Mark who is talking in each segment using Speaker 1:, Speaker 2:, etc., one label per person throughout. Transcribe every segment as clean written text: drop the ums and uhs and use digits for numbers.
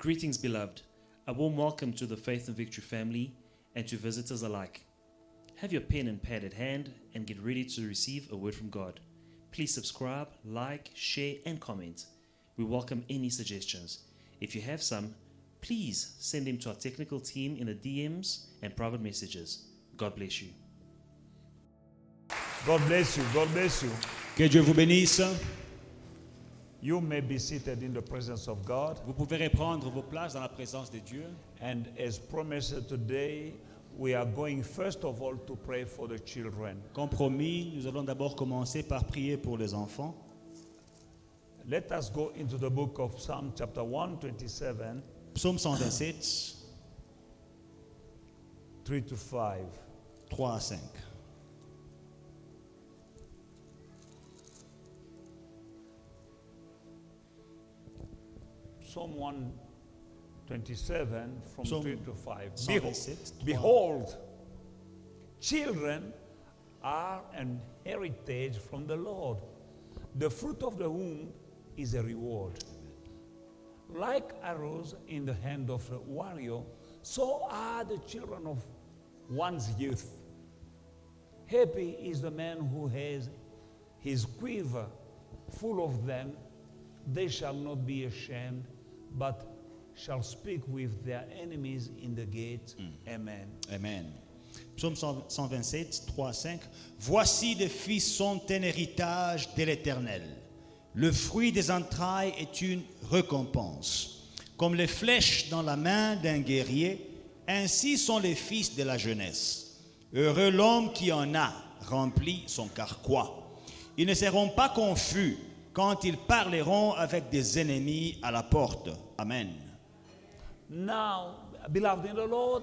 Speaker 1: Greetings, beloved. A warm welcome to the Faith and Victory family and to visitors alike. Have your pen and pad at hand and get ready to receive a word from God. Please subscribe, like, share, and comment. We welcome any suggestions. If you have some, please send them to our technical team in the DMs and private messages. God bless you.
Speaker 2: God bless you. God bless you.
Speaker 3: Que Dieu vous bénisse.
Speaker 2: You may be seated in the presence of God.
Speaker 3: Vous pouvez reprendre vos places dans la présence de Dieu.
Speaker 2: And as promised today, we are going first of all to pray for the children.
Speaker 3: Comme promis, nous allons d'abord commencer par prier pour les enfants.
Speaker 2: Let us go into the book of Psalm chapter 127,
Speaker 3: Psaume 127,
Speaker 2: 3 to 5.
Speaker 3: 3 à 5.
Speaker 2: Psalm 127 from
Speaker 3: Psalm
Speaker 2: 3 to 5.
Speaker 3: 127,
Speaker 2: Behold, children are an heritage from the Lord. The fruit of the womb is a reward. Like arrows in the hand of a warrior, so are the children of one's youth. Happy is the man who has his quiver full of them. They shall not be ashamed, but shall speak with their enemies in the gate. Amen.
Speaker 3: Amen. Psaume 127, 3 à 5. Voici des fils sont un héritage de l'Éternel. Le fruit des entrailles est une récompense. Comme les flèches dans la main d'un guerrier, ainsi sont les fils de la jeunesse. Heureux l'homme qui en a rempli son carquois. Ils ne seront pas confus quand ils parleront avec des ennemis à la porte. Amen.
Speaker 2: Now, beloved in the Lord,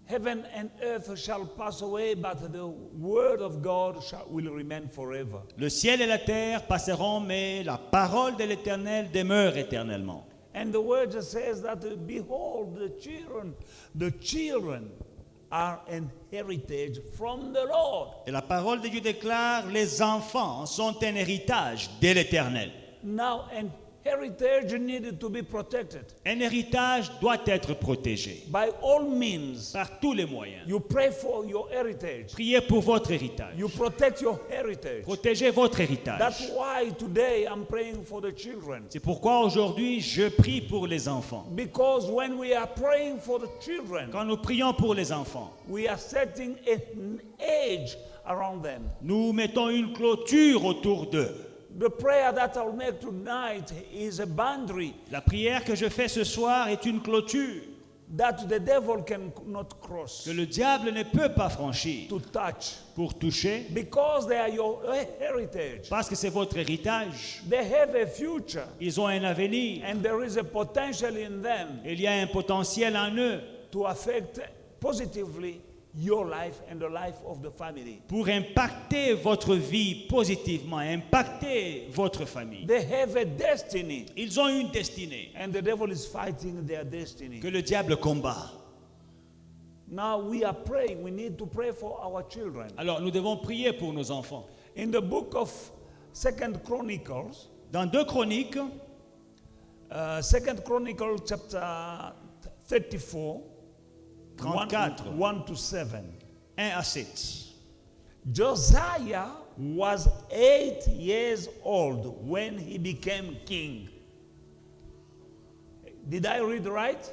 Speaker 2: heaven and earth shall pass away, but the word of God will remain forever.
Speaker 3: Le ciel et la terre passeront, mais la parole de l'Éternel demeure éternellement.
Speaker 2: And the word just says that, behold, the children are an heritage from the Lord.
Speaker 3: Et la parole de Dieu déclare, les enfants sont un héritage de l'Éternel.
Speaker 2: Now, an heritage needed to be protected.
Speaker 3: Un héritage doit être protégé
Speaker 2: By all means,
Speaker 3: par tous les moyens.
Speaker 2: you pray for your heritage.
Speaker 3: Priez pour votre héritage.
Speaker 2: You protect your heritage.
Speaker 3: Protégez votre
Speaker 2: That's
Speaker 3: héritage.
Speaker 2: why today I'm praying for the children.
Speaker 3: C'est pourquoi aujourd'hui je prie pour les enfants.
Speaker 2: Because when we are praying for the children,
Speaker 3: Quand nous prions pour les enfants,
Speaker 2: we are setting an age around them.
Speaker 3: nous mettons une clôture autour d'eux.
Speaker 2: The prayer that I'll make tonight is a boundary
Speaker 3: La prière que je fais ce soir est une clôture
Speaker 2: that the devil cannot cross,
Speaker 3: que le diable ne peut pas franchir
Speaker 2: to touch,
Speaker 3: pour toucher,
Speaker 2: because they are your heritage.
Speaker 3: parce que c'est votre héritage.
Speaker 2: They have a future,
Speaker 3: Ils ont un avenir.
Speaker 2: and there is a potential in them
Speaker 3: Il y a un potentiel en eux
Speaker 2: to affect positively your life and the life of the family.
Speaker 3: pour impacter votre vie positivement, impacter votre famille.
Speaker 2: They have a destiny,
Speaker 3: Ils ont une destinée
Speaker 2: and the devil is fighting their destiny.
Speaker 3: que le diable combat.
Speaker 2: Now we are praying. We need to pray for our children.
Speaker 3: Alors nous devons prier pour nos enfants.
Speaker 2: In the book of Second Chronicles,
Speaker 3: Dans 2 Chroniques,
Speaker 2: Second Chronicles chapter 34,
Speaker 3: 34.
Speaker 2: 1 to 7.
Speaker 3: 1 à 7.
Speaker 2: Josiah was 8 years old when he became king. Did I read right?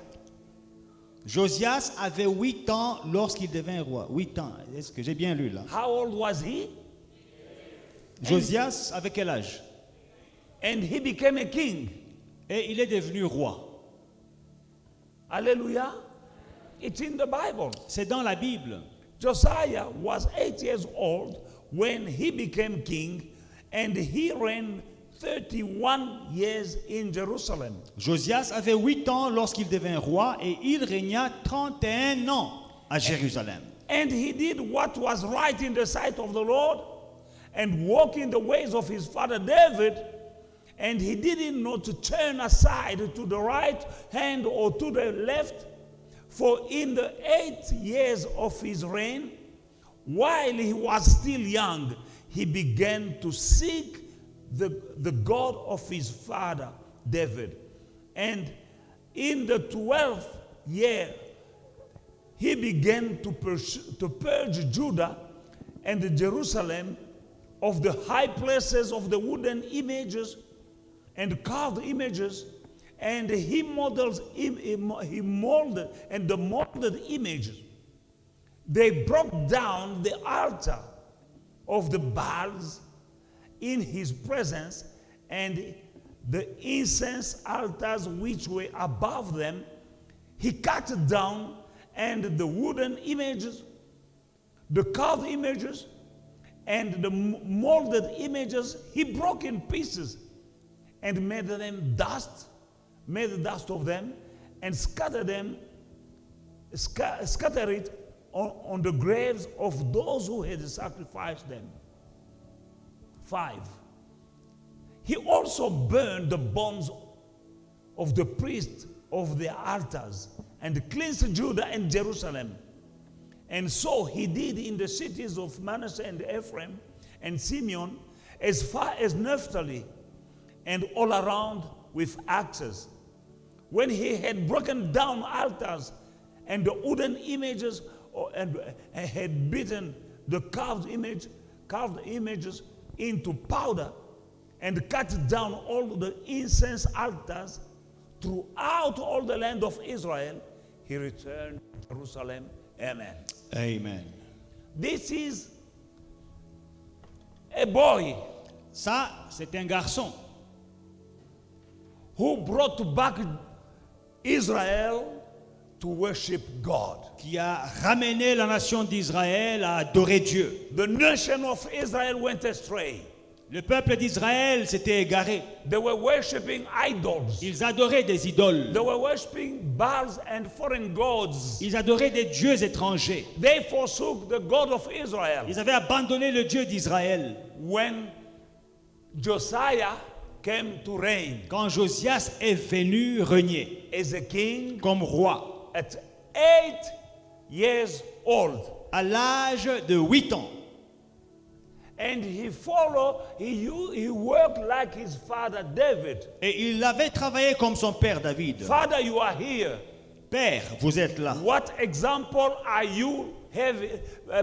Speaker 3: Josias avait 8 ans lorsqu'il devint roi. 8 ans. Est-ce que j'ai bien lu là?
Speaker 2: How old was he?
Speaker 3: Josias avait quel âge?
Speaker 2: And he became a king.
Speaker 3: Et il est devenu roi.
Speaker 2: Hallelujah. It's in the Bible.
Speaker 3: C'est dans la Bible.
Speaker 2: Josiah was 8 years old when he became king, and he reigned 31 years in Jerusalem.
Speaker 3: Josias avait 8 ans lorsqu'il devint roi et il régna 31 ans à Jérusalem.
Speaker 2: And he did what was right in the sight of the Lord and walked in the ways of his father David. And he didn't know to turn aside to the right hand or to the left. For in the 8 years of his reign, while he was still young, he began to seek the God of his father David. And In the 12th year, he began to purge Judah and Jerusalem of the high places of the wooden images and carved images, and he molded and the molded images. They broke down the altar of the Baals in his presence, and the incense altars which were above them he cut down, and the wooden images, the carved images, and the molded images he broke in pieces and made dust of them, and scattered it on the graves of those who had sacrificed them. 5. He also burned the bones of the priests of the altars and cleansed Judah and Jerusalem. And so he did in the cities of Manasseh and Ephraim and Simeon, as far as Naphtali, and all around with axes. When he had broken down altars and the wooden images, and had beaten the carved images into powder, and cut down all the incense altars throughout all the land of Israel, he returned to Jerusalem. Amen.
Speaker 3: Amen.
Speaker 2: This is a boy
Speaker 3: Ça, c'est un garçon
Speaker 2: who brought back Israel to worship God.
Speaker 3: qui a ramené la nation d'Israël à adorer Dieu.
Speaker 2: The nation of Israel went astray.
Speaker 3: Le peuple d'Israël s'était égaré.
Speaker 2: They were worshiping idols.
Speaker 3: Ils adoraient des idoles.
Speaker 2: They were worshiping Baals and foreign gods.
Speaker 3: Ils adoraient des dieux étrangers.
Speaker 2: They forsook the God of Israel.
Speaker 3: Ils avaient abandonné le Dieu d'Israël.
Speaker 2: When Josiah came to reign
Speaker 3: Quand Josias est venu régner
Speaker 2: as a king
Speaker 3: comme roi,
Speaker 2: at 8 years old,
Speaker 3: à l'âge de 8 ans,
Speaker 2: and he worked like his father David.
Speaker 3: et il avait travaillé comme son père David.
Speaker 2: Father, you are here.
Speaker 3: Père, vous êtes là.
Speaker 2: What example are you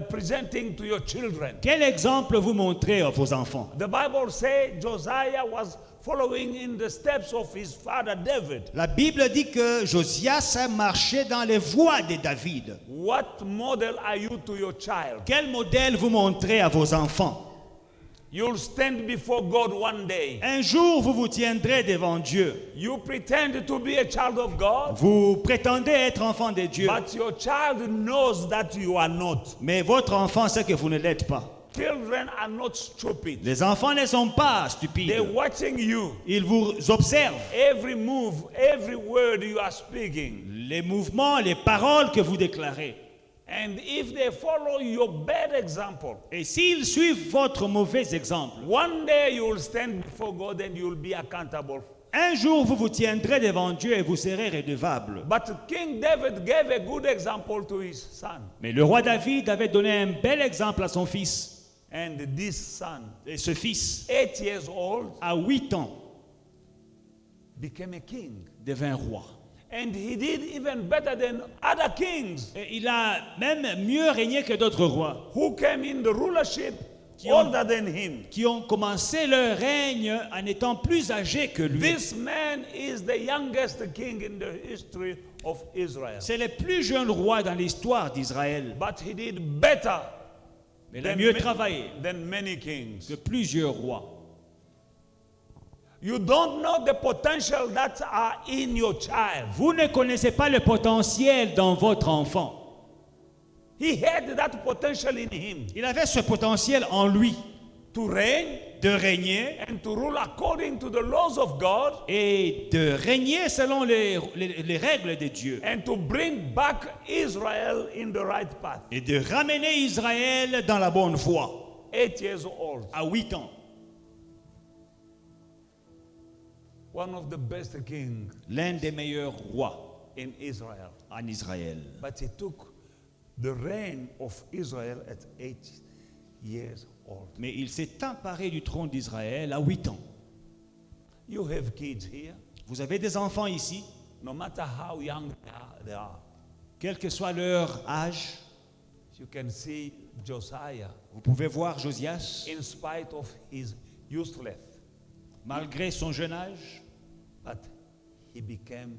Speaker 2: presenting to your children?
Speaker 3: Quel exemple vous montrez à vos enfants?
Speaker 2: The Bible says Josiah was following in the steps of his father David.
Speaker 3: La Bible dit que Josias a marché dans les voies de David.
Speaker 2: What model are you to your child?
Speaker 3: Quel modèle vous montrez à vos enfants?
Speaker 2: You'll stand before God one day.
Speaker 3: Un jour, vous vous tiendrez devant Dieu.
Speaker 2: You pretend to be a child of God,
Speaker 3: Vous prétendez être enfant de Dieu,
Speaker 2: but your child knows that you are not.
Speaker 3: mais votre enfant sait que vous ne l'êtes pas.
Speaker 2: Children are not stupid.
Speaker 3: Les enfants ne sont pas
Speaker 2: They're
Speaker 3: stupides.
Speaker 2: watching you.
Speaker 3: Ils vous observent.
Speaker 2: Every move, every word you are speaking.
Speaker 3: Les mouvements, les paroles que vous déclarez.
Speaker 2: And if they follow your bad example,
Speaker 3: Et s'ils suivent votre mauvais exemple,
Speaker 2: one day you will stand before God and you will be accountable.
Speaker 3: un jour vous vous tiendrez devant Dieu et vous serez redevable.
Speaker 2: But King David gave a good example to his son.
Speaker 3: Mais le roi David avait donné un bel exemple à son fils.
Speaker 2: And this son,
Speaker 3: Et ce fils,
Speaker 2: 8 years old,
Speaker 3: à 8 ans,
Speaker 2: became a king.
Speaker 3: devint roi.
Speaker 2: And he did even better than other kings
Speaker 3: Et il a même mieux régné que d'autres rois
Speaker 2: who came in the rulership
Speaker 3: Qui ont-
Speaker 2: older than him.
Speaker 3: qui ont commencé leur règne en étant plus âgés que lui.
Speaker 2: This man is the youngest king in the history of Israel.
Speaker 3: C'est le plus jeune roi dans l'histoire d'Israël.
Speaker 2: But he did better
Speaker 3: Mais il a
Speaker 2: than,
Speaker 3: mieux
Speaker 2: ma-
Speaker 3: travaillé
Speaker 2: than many kings.
Speaker 3: que plusieurs rois.
Speaker 2: You don't know the potential that are in your child.
Speaker 3: Vous ne connaissez pas le potentiel dans votre enfant.
Speaker 2: He had that potential in him
Speaker 3: Il avait ce potentiel en lui
Speaker 2: to reign
Speaker 3: de régner
Speaker 2: and to rule according to the laws of God
Speaker 3: et de régner selon les règles de Dieu
Speaker 2: and to bring back Israel in the right path.
Speaker 3: et de ramener Israël dans la bonne voie
Speaker 2: 8 years old.
Speaker 3: à 8 ans.
Speaker 2: One of the best kings
Speaker 3: L'un des meilleurs rois
Speaker 2: in Israel.
Speaker 3: en Israël.
Speaker 2: But he took the reign of Israel at 8 years old.
Speaker 3: Mais il s'est emparé du trône d'Israël à 8 ans.
Speaker 2: You have kids here.
Speaker 3: Vous avez des enfants ici.
Speaker 2: no matter how young they are.
Speaker 3: Quel que soit leur âge,
Speaker 2: You can see Josiah,
Speaker 3: vous pouvez voir Josias,
Speaker 2: in spite of his youthfulness,
Speaker 3: malgré son jeune âge,
Speaker 2: but he became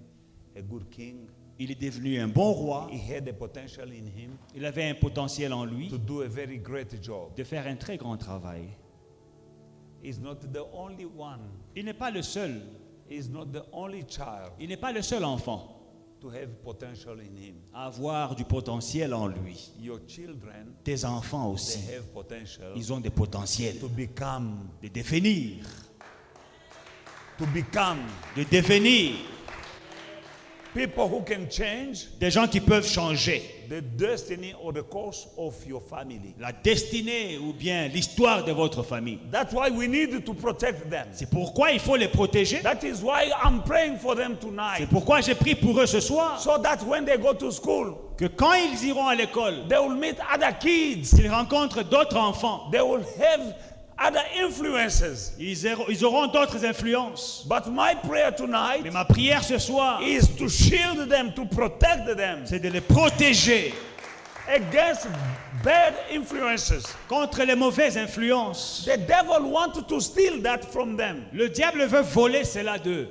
Speaker 2: a good king.
Speaker 3: il est devenu un bon roi.
Speaker 2: He had the potential in him
Speaker 3: Il avait un potentiel en lui
Speaker 2: to do a very great job.
Speaker 3: de faire un très grand travail.
Speaker 2: He's not the only one.
Speaker 3: Il n'est pas le seul.
Speaker 2: He's not the only child
Speaker 3: Il n'est pas le seul enfant
Speaker 2: to have potential in him.
Speaker 3: à avoir du potentiel en lui.
Speaker 2: Your children,
Speaker 3: Tes enfants aussi,
Speaker 2: they have potential
Speaker 3: ils ont des potentiels
Speaker 2: to become,
Speaker 3: de devenir,
Speaker 2: to
Speaker 3: de devenir
Speaker 2: people who can change
Speaker 3: des gens qui peuvent changer
Speaker 2: the destiny or the course of your family.
Speaker 3: la destinée ou bien l'histoire de votre famille.
Speaker 2: That's why we need to protect them.
Speaker 3: C'est pourquoi il faut les protéger.
Speaker 2: That is why I'm praying for them
Speaker 3: C'est
Speaker 2: tonight.
Speaker 3: pourquoi j'ai prié pour eux ce soir,
Speaker 2: So that when they go to school,
Speaker 3: que quand ils iront à l'école,
Speaker 2: they will meet other kids.
Speaker 3: ils rencontrent d'autres enfants.
Speaker 2: They will have other influences.
Speaker 3: Ils auront d'autres influences.
Speaker 2: But my prayer
Speaker 3: Mais
Speaker 2: tonight
Speaker 3: ma prière ce soir,
Speaker 2: is to shield them, to protect them
Speaker 3: c'est de les protéger
Speaker 2: against bad influences.
Speaker 3: contre les mauvaises influences.
Speaker 2: The devil wants to steal that from them.
Speaker 3: Le diable veut voler cela d'eux.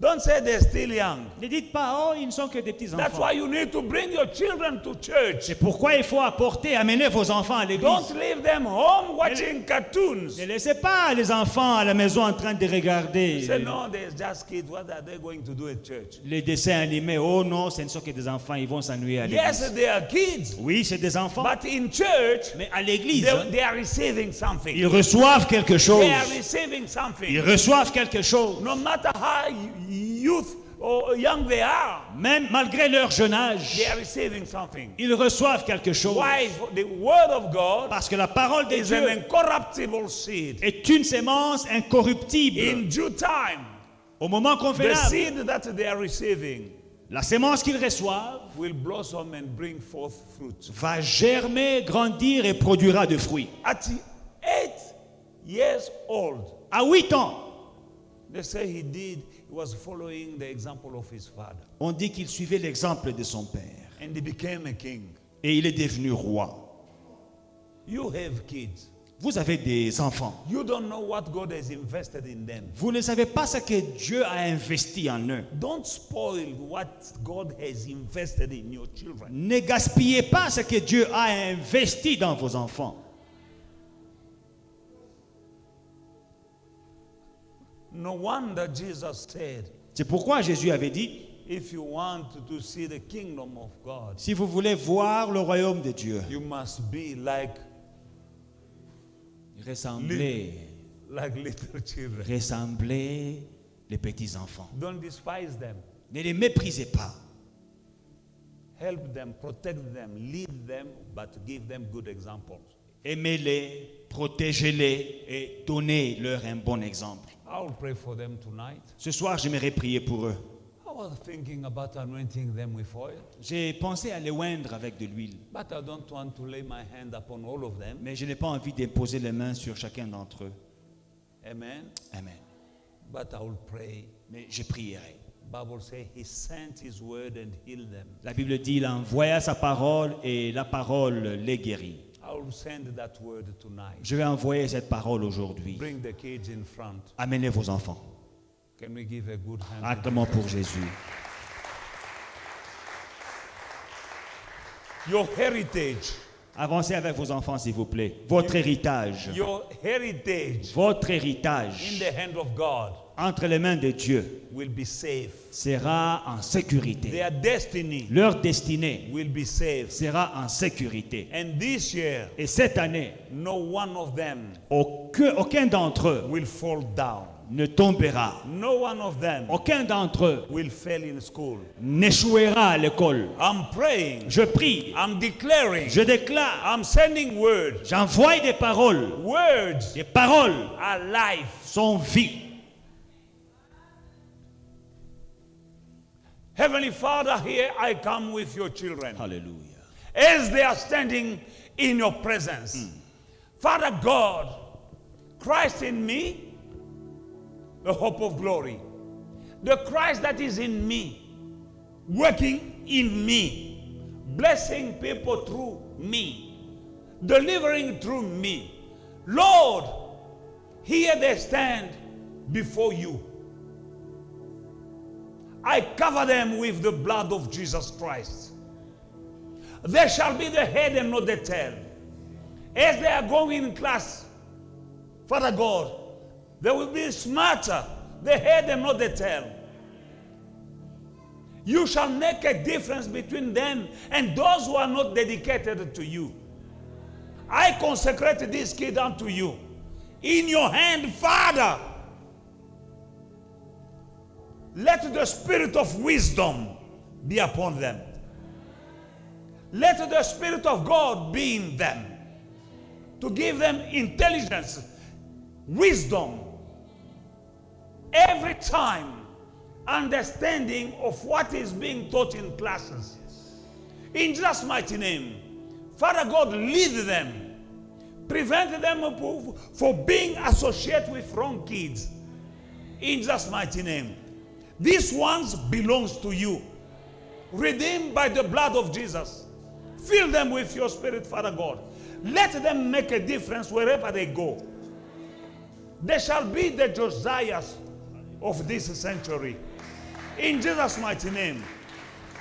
Speaker 2: Don't say they're still young.
Speaker 3: Ne dites pas, oh, ils ne sont que des petits
Speaker 2: That's
Speaker 3: enfants.
Speaker 2: why you need to bring your children to church.
Speaker 3: C'est pourquoi il faut amener vos enfants à l'église.
Speaker 2: Don't leave them home watching cartoons.
Speaker 3: Ne laissez pas les enfants à la maison en train de regarder
Speaker 2: Say, no, they're just kids. What are they going to do at church?
Speaker 3: les dessins animés. Oh non, ce ne sont que des enfants, ils vont s'ennuyer à
Speaker 2: Yes,
Speaker 3: l'église.
Speaker 2: they are kids.
Speaker 3: Oui, c'est des enfants.
Speaker 2: But in church,
Speaker 3: Mais à l'église,
Speaker 2: they are receiving something.
Speaker 3: ils reçoivent quelque chose.
Speaker 2: They are receiving something.
Speaker 3: Ils reçoivent quelque chose.
Speaker 2: No matter how youth or young they are,
Speaker 3: Même malgré leur jeune âge,
Speaker 2: they are receiving something.
Speaker 3: ils reçoivent quelque chose.
Speaker 2: Why? The word of God
Speaker 3: Parce que la parole de
Speaker 2: is an
Speaker 3: Dieu
Speaker 2: incorruptible seed.
Speaker 3: est une sémence incorruptible.
Speaker 2: In due time,
Speaker 3: Au moment
Speaker 2: the
Speaker 3: convenable,
Speaker 2: seed that they are receiving
Speaker 3: la sémence qu'ils reçoivent
Speaker 2: will blossom and bring forth fruit.
Speaker 3: va germer, grandir et produira de fruits.
Speaker 2: At 8 years old,
Speaker 3: À 8 ans,
Speaker 2: they say he was following the example of his father.
Speaker 3: on dit qu'il suivait l'exemple de son père.
Speaker 2: And he became a king.
Speaker 3: Et il est devenu roi.
Speaker 2: You have kids.
Speaker 3: Vous avez des enfants.
Speaker 2: You don't know what God has invested in them.
Speaker 3: Vous ne savez pas ce que Dieu a investi en eux.
Speaker 2: Don't spoil what God has invested in your children.
Speaker 3: Ne gaspillez pas ce que Dieu a investi dans vos enfants.
Speaker 2: No wonder Jesus said,
Speaker 3: C'est pourquoi Jésus avait dit,
Speaker 2: if you want to see the kingdom of God,
Speaker 3: si vous voulez voir le royaume de Dieu,
Speaker 2: you must be like
Speaker 3: ressemblez
Speaker 2: little children.
Speaker 3: les petits enfants.
Speaker 2: Don't despise them.
Speaker 3: Ne les méprisez pas.
Speaker 2: Help them, protect them, lead them, but give them good examples.
Speaker 3: Aimez-les, protégez-les et donnez-leur un bon exemple.
Speaker 2: I will pray for them tonight.
Speaker 3: Ce soir, j'aimerais prier pour eux.
Speaker 2: I was thinking about anointing them with oil,
Speaker 3: J'ai pensé à les oindre avec de l'huile,
Speaker 2: but I don't want to lay my hand upon all of them.
Speaker 3: mais je n'ai pas envie d'imposer les mains sur chacun d'entre eux.
Speaker 2: Amen.
Speaker 3: Amen.
Speaker 2: But I will pray.
Speaker 3: Mais je prierai.
Speaker 2: Bible says he sent his word and healed them.
Speaker 3: La Bible dit, il envoya sa parole et la parole les guérit.
Speaker 2: I will send that word tonight.
Speaker 3: Je vais envoyer cette parole aujourd'hui.
Speaker 2: Bring the kids in front.
Speaker 3: Amenez vos enfants.
Speaker 2: Can we give a good hand?
Speaker 3: Acclamons pour Jésus.
Speaker 2: Your heritage.
Speaker 3: Avancez avec vos enfants, s'il vous plaît. Votre héritage.
Speaker 2: Your heritage
Speaker 3: Votre
Speaker 2: in
Speaker 3: héritage
Speaker 2: the hand of God
Speaker 3: entre les mains de Dieu
Speaker 2: will be safe.
Speaker 3: sera en sécurité.
Speaker 2: Their destiny
Speaker 3: Leur destinée
Speaker 2: will be safe.
Speaker 3: sera en sécurité.
Speaker 2: And this year,
Speaker 3: Et cette année,
Speaker 2: no one of them
Speaker 3: aucun d'entre eux
Speaker 2: will fall down.
Speaker 3: ne tombera.
Speaker 2: No one of them
Speaker 3: Aucun d'entre eux
Speaker 2: will fail in school.
Speaker 3: n'échouera à l'école.
Speaker 2: I'm praying.
Speaker 3: Je prie,
Speaker 2: I'm declaring.
Speaker 3: je déclare,
Speaker 2: I'm sending word.
Speaker 3: j'envoie des paroles.
Speaker 2: Words
Speaker 3: Les paroles
Speaker 2: are life.
Speaker 3: sont vie.
Speaker 2: Heavenly Father, here I come with your children.
Speaker 3: Alléluia.
Speaker 2: As they are standing in your presence. Father God, Christ in me, the hope of glory. The Christ that is in me, working in me, blessing people through me, delivering through me. Lord, here they stand before you. I cover them with the blood of Jesus Christ. They shall be the head and not the tail. As they are going in class, Father God, they will be smarter, the head and not the tail. You shall make a difference between them and those who are not dedicated to you. I consecrate this kid unto you. In your hand, Father, let the spirit of wisdom be upon them. Let the Spirit of God be in them to give them intelligence, wisdom, every time understanding of what is being taught in classes. In Jesus' mighty name, Father God, lead them. Prevent them for being associated with wrong kids. In Jesus' mighty name. These ones belongs to you. Redeemed by the blood of Jesus. Fill them with your Spirit, Father God. Let them make a difference wherever they go. They shall be the Josiahs of this century. In Jesus' mighty name.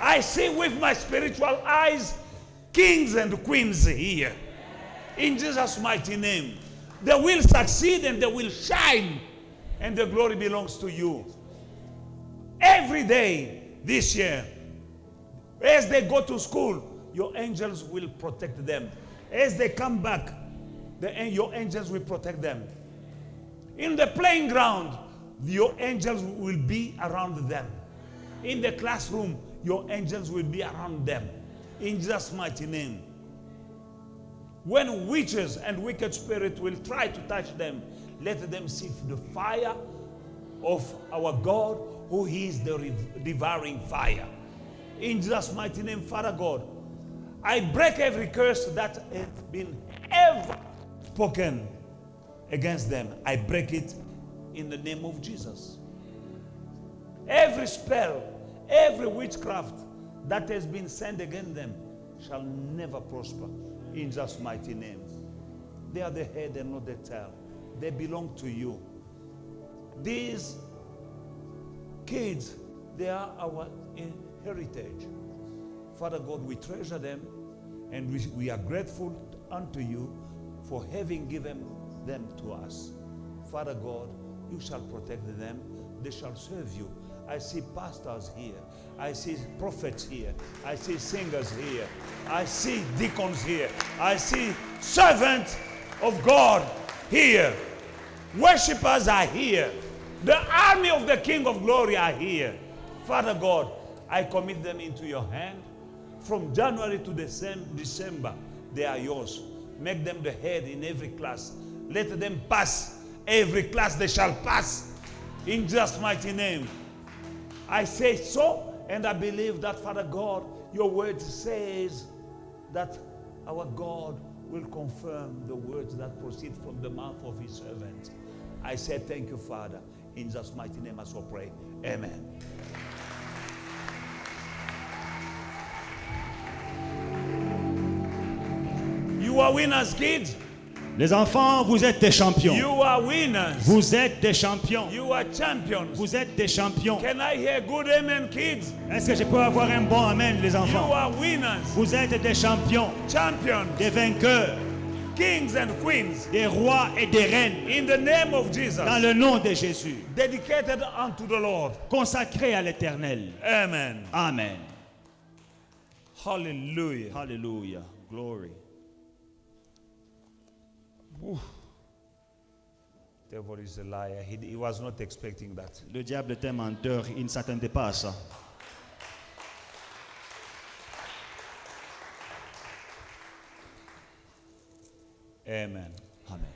Speaker 2: I see with my spiritual eyes kings and queens here. In Jesus' mighty name. They will succeed and they will shine. And the glory belongs to you. Every day this year, as they go to school, your angels will protect them. As they come back, your angels will protect them. In the playing ground, your angels will be around them. In the classroom, your angels will be around them. In Jesus' mighty name. When witches and wicked spirits will try to touch them, let them see the fire of our God, who is the devouring fire. In Jesus' mighty name, Father God, I break every curse that has been ever spoken against them. I break it in the name of Jesus. Every spell, every witchcraft that has been sent against them shall never prosper. In Jesus' mighty name. They are the head and not the tail. They belong to you. These kids, they are our heritage. Father God, we treasure them and we are grateful unto you for having given them to us. Father God, you shall protect them. They shall serve you. I see pastors here. I see prophets here. I see singers here. I see deacons here. I see servants of God here. Worshippers are here. The army of the King of Glory are here. Father God, I commit them into your hand. From January to December, they are yours. Make them the head in every class. Let them pass every class. They shall pass. In Jesus' mighty name. I say so, and I believe that, Father God, your word says that our God will confirm the words that proceed from the mouth of his servant. I say thank you, Father. In Jesus' mighty name I so pray. Amen. You are winners, kids.
Speaker 3: Les enfants, vous êtes des champions.
Speaker 2: You are winners.
Speaker 3: Vous êtes des champions.
Speaker 2: You are champions.
Speaker 3: Vous êtes des champions.
Speaker 2: Can I hear good amen, kids?
Speaker 3: Est-ce que je peux avoir un bon amen, les
Speaker 2: You
Speaker 3: enfants?
Speaker 2: are winners.
Speaker 3: Vous êtes des champions,
Speaker 2: Champions.
Speaker 3: des vainqueurs,
Speaker 2: Kings and queens.
Speaker 3: des rois et des reines.
Speaker 2: In the name of Jesus.
Speaker 3: Dans le nom de Jésus.
Speaker 2: Dedicated unto the Lord.
Speaker 3: Consacrés à l'Éternel.
Speaker 2: Amen.
Speaker 3: Amen.
Speaker 2: Hallelujah.
Speaker 3: Hallelujah. Glory.
Speaker 2: Devil is a liar. He was not expecting that.
Speaker 3: Le diable est un menteur, il ne s'attendait pas à ça.
Speaker 2: Amen.
Speaker 3: Amen.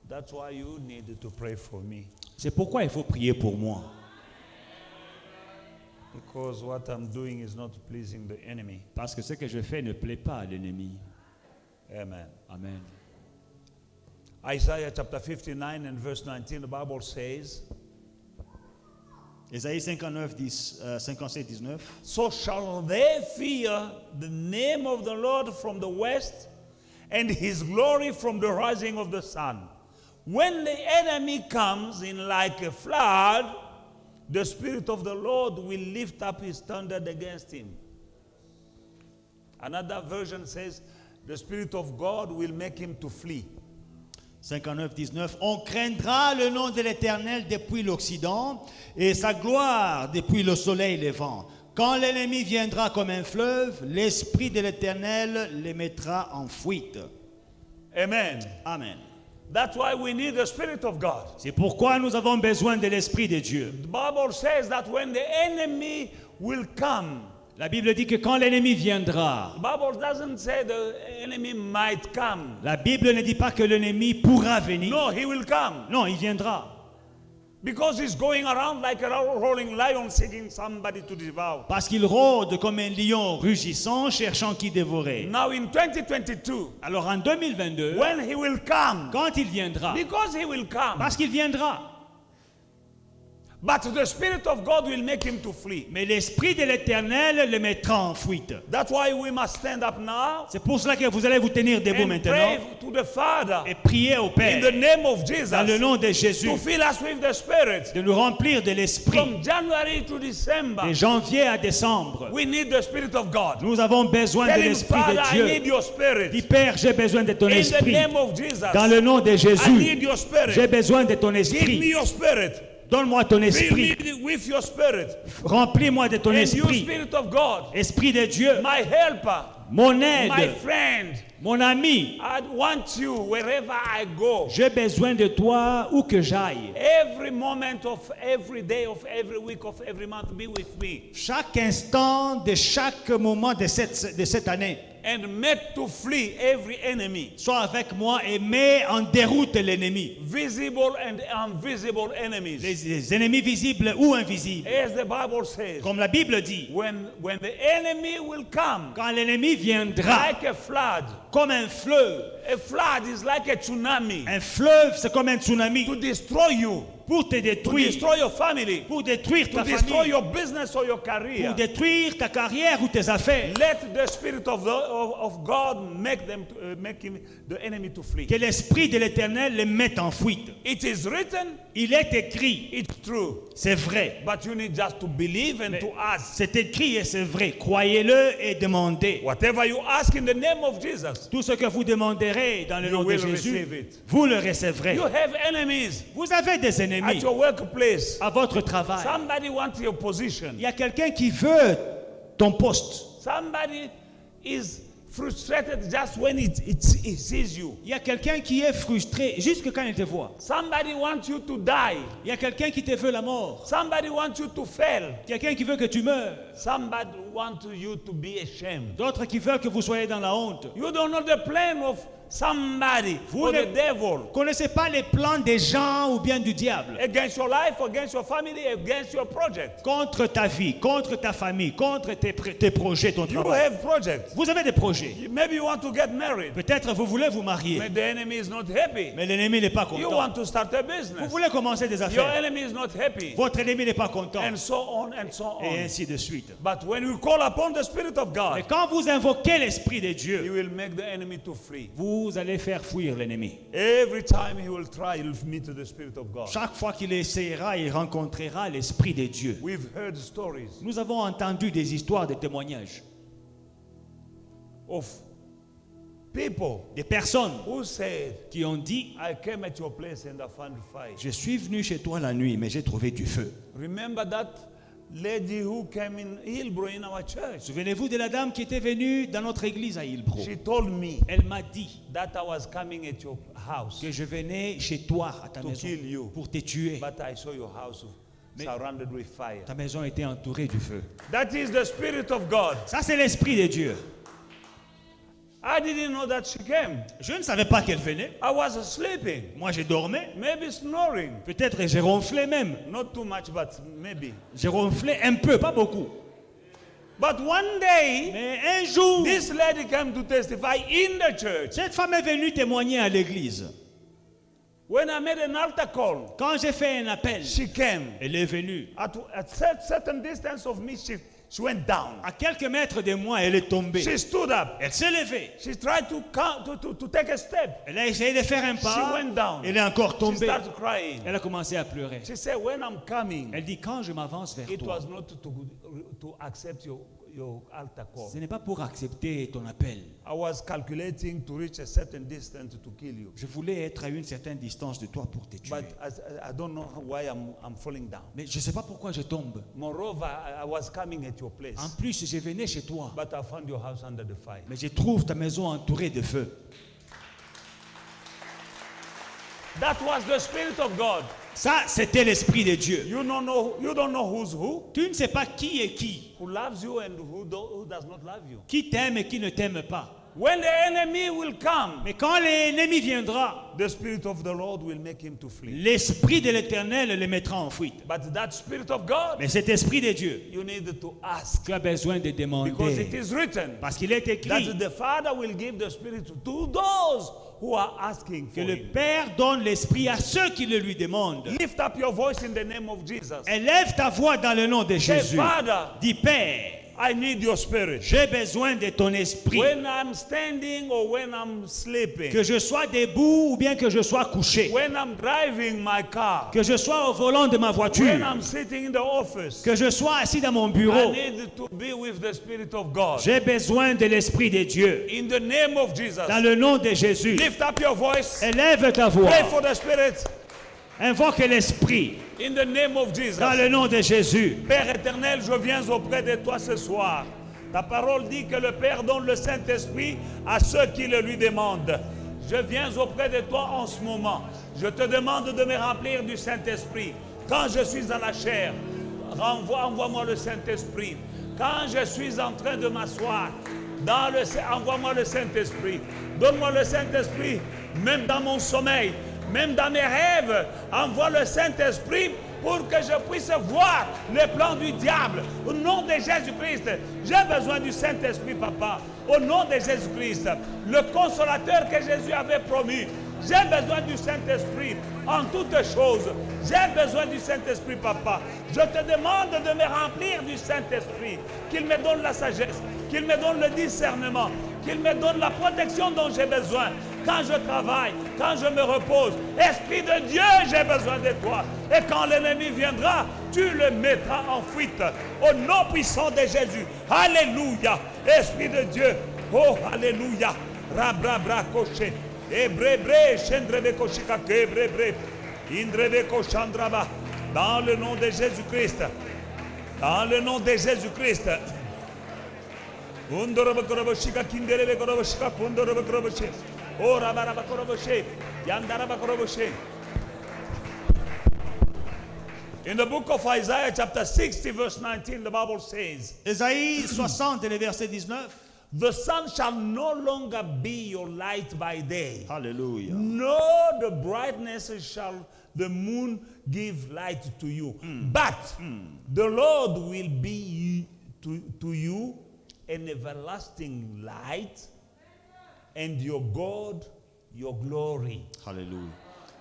Speaker 2: That's why you need to pray for me.
Speaker 3: C'est pourquoi il faut prier pour moi.
Speaker 2: Because what I'm doing is not pleasing the enemy.
Speaker 3: Parce que ce que je fais ne plaît pas à l'ennemi.
Speaker 2: Amen.
Speaker 3: Amen.
Speaker 2: Isaiah chapter 59 and verse 19, the Bible says,
Speaker 3: Ésaïe 59, 57, 19.
Speaker 2: So shall they fear the name of the Lord from the west, and his glory from the rising of the sun. When the enemy comes in like a flood, the Spirit of the Lord will lift up his standard against him. Another version says, the Spirit of God will make him to flee.
Speaker 3: 59, 19. On craindra le nom de l'Éternel depuis l'Occident et sa gloire depuis le soleil levant. Quand l'ennemi viendra comme un fleuve, l'Esprit de l'Éternel les mettra en fuite.
Speaker 2: Amen.
Speaker 3: Amen.
Speaker 2: That's why we need the Spirit of God.
Speaker 3: C'est pourquoi nous avons besoin de l'Esprit de Dieu.
Speaker 2: The Bible says that when the enemy will come,
Speaker 3: La Bible dit que quand l'ennemi viendra,
Speaker 2: the Bible doesn't say the enemy might come.
Speaker 3: la Bible ne dit pas que l'ennemi pourra venir.
Speaker 2: No, he will come.
Speaker 3: Non, il viendra.
Speaker 2: Because he's going around like a roaring lion seeking somebody to devour.
Speaker 3: Parce qu'il rôde comme un lion rugissant, cherchant qui dévorer.
Speaker 2: Now in 2022,
Speaker 3: Alors en 2022,
Speaker 2: when he will come,
Speaker 3: quand il viendra,
Speaker 2: because he will come,
Speaker 3: parce qu'il viendra,
Speaker 2: but the Spirit of God will make him to flee.
Speaker 3: mais l'Esprit de l'Éternel le mettra en fuite.
Speaker 2: That's why we must stand up now
Speaker 3: C'est pour cela que vous allez vous tenir debout
Speaker 2: and
Speaker 3: maintenant
Speaker 2: pray to the Father
Speaker 3: et prier au
Speaker 2: in
Speaker 3: Père,
Speaker 2: the name of Jesus
Speaker 3: dans le nom de Jésus,
Speaker 2: to fill us with the Spirit.
Speaker 3: de nous remplir de l'Esprit.
Speaker 2: From January to December,
Speaker 3: De janvier à décembre,
Speaker 2: we need the Spirit of God.
Speaker 3: nous avons besoin
Speaker 2: Tell
Speaker 3: de
Speaker 2: him,
Speaker 3: l'Esprit
Speaker 2: Father,
Speaker 3: de
Speaker 2: I need
Speaker 3: Dieu.
Speaker 2: your Spirit.
Speaker 3: Dis, Père, j'ai besoin de ton
Speaker 2: In the
Speaker 3: Esprit.
Speaker 2: name of Jesus,
Speaker 3: Dans le nom de
Speaker 2: I
Speaker 3: Jésus,
Speaker 2: need your Spirit.
Speaker 3: j'ai besoin de ton
Speaker 2: Give me
Speaker 3: Esprit.
Speaker 2: your Spirit.
Speaker 3: Donne-moi ton
Speaker 2: Fill
Speaker 3: Esprit.
Speaker 2: me with your Spirit.
Speaker 3: Remplis-moi de ton
Speaker 2: And you,
Speaker 3: Esprit.
Speaker 2: Spirit of God,
Speaker 3: Esprit de Dieu,
Speaker 2: my helper,
Speaker 3: mon
Speaker 2: my
Speaker 3: aide,
Speaker 2: friend,
Speaker 3: mon ami,
Speaker 2: I want you wherever I go.
Speaker 3: j'ai besoin de toi où que j'aille.
Speaker 2: Every moment of every day, of every week, of every month, be with me.
Speaker 3: Chaque instant de chaque moment de cette année,
Speaker 2: And make to flee every enemy,
Speaker 3: sois avec moi et mets en déroute l'ennemi.
Speaker 2: visible and invisible enemies.
Speaker 3: Les ennemis visibles ou invisibles.
Speaker 2: As the Bible says,
Speaker 3: Comme la Bible dit,
Speaker 2: when the enemy will come
Speaker 3: quand l'ennemi viendra
Speaker 2: like a flood,
Speaker 3: comme un fleuve,
Speaker 2: a flood is like a tsunami
Speaker 3: un fleuve c'est comme un tsunami
Speaker 2: to destroy you,
Speaker 3: pour te
Speaker 2: to
Speaker 3: détruire,
Speaker 2: destroy your family,
Speaker 3: pour détruire
Speaker 2: to
Speaker 3: ta
Speaker 2: destroy
Speaker 3: famille,
Speaker 2: your business or your career.
Speaker 3: pour détruire ta carrière ou tes affaires.
Speaker 2: Let the Spirit of God make the enemy to flee.
Speaker 3: Que l'Esprit de l'Éternel les mette en fuite.
Speaker 2: It is written,
Speaker 3: Il est écrit,
Speaker 2: it's true.
Speaker 3: c'est vrai.
Speaker 2: But you need just to believe and
Speaker 3: Mais
Speaker 2: to ask.
Speaker 3: c'est écrit et c'est vrai. Croyez-le et demandez.
Speaker 2: Whatever you ask in the name of Jesus,
Speaker 3: Tout ce que vous demanderez dans le
Speaker 2: You
Speaker 3: nom de
Speaker 2: will
Speaker 3: Jésus,
Speaker 2: receive it.
Speaker 3: vous le recevrez.
Speaker 2: you have enemies
Speaker 3: Vous avez des
Speaker 2: at
Speaker 3: ennemis
Speaker 2: your workplace.
Speaker 3: à votre travail.
Speaker 2: Somebody wants your position.
Speaker 3: Il y a quelqu'un qui veut ton poste.
Speaker 2: Somebody is frustrated just when he sees you.
Speaker 3: Il y a quelqu'un qui est frustré jusque quand il te voit.
Speaker 2: Somebody wants you to die.
Speaker 3: Il y a quelqu'un qui te veut la mort.
Speaker 2: Somebody wants you to fail.
Speaker 3: Quelqu'un qui veut que tu meurs.
Speaker 2: Somebody wants you to be ashamed.
Speaker 3: D'autres qui veulent que vous soyez dans la honte.
Speaker 2: You don't know the plan of somebody
Speaker 3: Vous
Speaker 2: or
Speaker 3: ne
Speaker 2: the devil
Speaker 3: connaissez pas les plans des gens ou bien du diable.
Speaker 2: against your life, against your family, against your project.
Speaker 3: Contre ta vie, contre ta famille, contre tes projets, ton
Speaker 2: You
Speaker 3: travail.
Speaker 2: have projects.
Speaker 3: Vous avez des projets.
Speaker 2: Maybe you want to get married,
Speaker 3: Peut-être vous voulez vous marier,
Speaker 2: but the enemy is not happy.
Speaker 3: mais l'ennemi n'est pas
Speaker 2: You
Speaker 3: content.
Speaker 2: want to start a
Speaker 3: Vous
Speaker 2: business.
Speaker 3: voulez commencer des
Speaker 2: Your
Speaker 3: affaires.
Speaker 2: enemy is not happy.
Speaker 3: Votre ennemi n'est pas content.
Speaker 2: And so on and so
Speaker 3: Et
Speaker 2: on.
Speaker 3: ainsi de suite.
Speaker 2: But when you call upon the Spirit of
Speaker 3: Et
Speaker 2: God,
Speaker 3: quand vous invoquez l'Esprit de
Speaker 2: He
Speaker 3: Dieu,
Speaker 2: will make the enemy to flee.
Speaker 3: vous allez faire fuir l'ennemi.
Speaker 2: Every time he will try, he'll meet the Spirit of God.
Speaker 3: Chaque fois qu'il essaiera, il rencontrera l'Esprit de Dieu.
Speaker 2: We've heard stories
Speaker 3: Nous avons entendu des histoires, des témoignages.
Speaker 2: of people
Speaker 3: Des personnes
Speaker 2: who said,
Speaker 3: qui ont dit,
Speaker 2: I came at your place and I found fire.
Speaker 3: je suis venu chez toi la nuit, mais j'ai trouvé du feu.
Speaker 2: Remember that lady who came in Hillbrow in our church?
Speaker 3: Souvenez-vous de la dame qui était venue dans notre église à Hillbrow.
Speaker 2: She told me
Speaker 3: Elle m'a dit
Speaker 2: that I was coming at your house,
Speaker 3: que je venais chez toi à ta
Speaker 2: To
Speaker 3: maison
Speaker 2: kill you.
Speaker 3: pour te tuer.
Speaker 2: but I saw your house
Speaker 3: Mais-
Speaker 2: surrounded with fire.
Speaker 3: Ta maison était entourée du feu.
Speaker 2: That is the Spirit of God.
Speaker 3: Ça, c'est l'Esprit de Dieu.
Speaker 2: I didn't know that she came.
Speaker 3: Je ne savais pas qu'elle venait.
Speaker 2: I was sleeping,
Speaker 3: Moi, je dormais.
Speaker 2: maybe snoring.
Speaker 3: Peut-être j'ai ronflé même.
Speaker 2: Not too much, but maybe.
Speaker 3: J'ai ronflé un peu, pas beaucoup.
Speaker 2: But one day,
Speaker 3: Mais un jour,
Speaker 2: this lady came to testify in the church.
Speaker 3: cette femme est venue témoigner à l'église.
Speaker 2: When I made an altar call,
Speaker 3: Quand j'ai fait un appel,
Speaker 2: she came.
Speaker 3: elle est venue.
Speaker 2: At certain distance of me, she went down.
Speaker 3: À quelques mètres de moi, elle est tombée.
Speaker 2: She stood up.
Speaker 3: Elle s'est levée.
Speaker 2: She tried to take a step.
Speaker 3: Elle a essayé de faire un
Speaker 2: She
Speaker 3: pas.
Speaker 2: went down.
Speaker 3: Elle est encore
Speaker 2: She
Speaker 3: tombée.
Speaker 2: started crying.
Speaker 3: Elle a commencé à pleurer.
Speaker 2: She said, when I'm coming,
Speaker 3: Elle dit, quand je m'avance vers
Speaker 2: it
Speaker 3: toi,
Speaker 2: was not to accept your altar call.
Speaker 3: ce n'est pas pour accepter ton appel.
Speaker 2: I was calculating to reach a certain distance to kill you.
Speaker 3: Je voulais être à une certaine distance de toi pour te tuer.
Speaker 2: But I don't know why I'm falling down.
Speaker 3: Mais je ne sais pas pourquoi je tombe.
Speaker 2: Moreover, I was coming at your place.
Speaker 3: En plus, je venais chez toi.
Speaker 2: But I found your house under the fire.
Speaker 3: Mais je trouve ta maison entourée de feu.
Speaker 2: That was the Spirit of God.
Speaker 3: Ça, c'était l'Esprit de Dieu.
Speaker 2: You don't know who's who,
Speaker 3: Tu ne sais pas qui est qui.
Speaker 2: who loves you and who does not love you.
Speaker 3: Qui t'aime et qui ne t'aime pas.
Speaker 2: When the enemy will come,
Speaker 3: Mais quand l'ennemi viendra,
Speaker 2: the Spirit of the Lord will make him to flee.
Speaker 3: l'Esprit de l'Éternel le mettra en fuite.
Speaker 2: But that Spirit of God,
Speaker 3: Mais cet Esprit de Dieu,
Speaker 2: you need to ask.
Speaker 3: tu as besoin de
Speaker 2: Because it
Speaker 3: demander.
Speaker 2: is written
Speaker 3: Parce qu'il est
Speaker 2: that
Speaker 3: écrit
Speaker 2: the Father will give the Spirit to those who are asking
Speaker 3: que
Speaker 2: for
Speaker 3: le
Speaker 2: him.
Speaker 3: Père donne l'Esprit à ceux qui le lui demandent.
Speaker 2: Lift up your voice in the name of Jesus.
Speaker 3: Élève ta voix dans le nom de
Speaker 2: Say,
Speaker 3: Jésus.
Speaker 2: Father,
Speaker 3: Dis, Père,
Speaker 2: I need your Spirit.
Speaker 3: j'ai besoin de ton esprit.
Speaker 2: When I'm standing or when I'm sleeping,
Speaker 3: Que je sois debout ou bien que je sois couché.
Speaker 2: when I'm driving my car,
Speaker 3: Que je sois au volant de ma
Speaker 2: when
Speaker 3: voiture.
Speaker 2: I'm sitting in the office,
Speaker 3: Que je sois assis dans mon
Speaker 2: I
Speaker 3: bureau.
Speaker 2: need to be with the Spirit of God.
Speaker 3: J'ai besoin de l'Esprit de Dieu.
Speaker 2: In the name of Jesus,
Speaker 3: Dans le nom de Jésus.
Speaker 2: lift up your voice.
Speaker 3: Élève ta voix.
Speaker 2: Pray for the Spirit.
Speaker 3: Invoque l'Esprit.
Speaker 2: In the name of Jesus.
Speaker 3: Dans le nom de Jésus.
Speaker 2: Père éternel, je viens auprès de toi ce soir. Ta parole dit que le Père donne le Saint-Esprit à ceux qui le lui demandent. Je viens auprès de toi en ce moment. Je te demande de me remplir du Saint-Esprit. Quand je suis dans la chair, envoie-moi le Saint-Esprit. Quand je suis en train de m'asseoir, envoie-moi le Saint-Esprit. Donne-moi le Saint-Esprit, même dans mon sommeil, même dans mes rêves. Envoie le Saint-Esprit pour que je puisse voir les plans du diable. Au nom de Jésus-Christ, j'ai besoin du Saint-Esprit, Papa. Au nom de Jésus-Christ, le consolateur que Jésus avait promis. J'ai besoin du Saint-Esprit en toutes choses. J'ai besoin du Saint-Esprit, Papa. Je te demande de me remplir du Saint-Esprit. Qu'il me donne la sagesse, qu'il me donne le discernement, qu'il me donne la protection dont j'ai besoin. Quand je travaille, quand je me repose, Esprit de Dieu, j'ai besoin de toi. Et quand l'ennemi viendra, tu le mettras en fuite. Au nom puissant de Jésus. Alléluia. Esprit de Dieu. Oh, alléluia. Rabra coché. Ebrebre, chendrebe koshika kebrebre. Indrebe koshandraba. Dans le nom de Jésus-Christ. Dans le nom de Jésus-Christ. Undorobe koroboshika kinderebe koroboshika kundorobe koroboshe. Oh, rabaraba koroboshe. Yandaraba koroboshe. In the book of Isaiah chapter 60 verse 19, the Bible says,
Speaker 3: Ésaïe 60 et le verset 19.
Speaker 2: the sun shall no longer be your light by day,
Speaker 3: Alléluia.
Speaker 2: nor the brightness shall the moon give light to you. But the Lord will be to you an everlasting light, and your God your glory.
Speaker 3: Alléluia.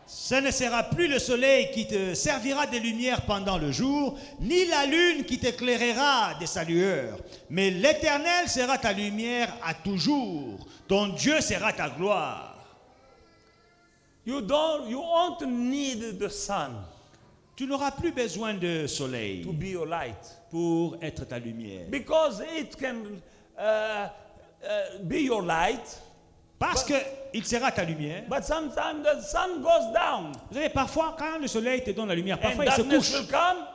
Speaker 3: Ce ne sera plus le soleil qui te servira de lumière pendant le jour, ni la lune qui t'éclairera de sa lueur. Mais l'Éternel sera ta lumière à toujours. Ton Dieu sera ta gloire.
Speaker 2: You won't need the sun
Speaker 3: Tu n'auras plus besoin de
Speaker 2: to
Speaker 3: soleil
Speaker 2: be your light,
Speaker 3: pour être ta lumière.
Speaker 2: because it can be your light,
Speaker 3: Parce qu'il sera ta lumière.
Speaker 2: but sometimes the sun goes down
Speaker 3: Vous savez, parfois, quand le soleil te donne la lumière,
Speaker 2: and
Speaker 3: parfois il se
Speaker 2: darkness
Speaker 3: couche.
Speaker 2: will come.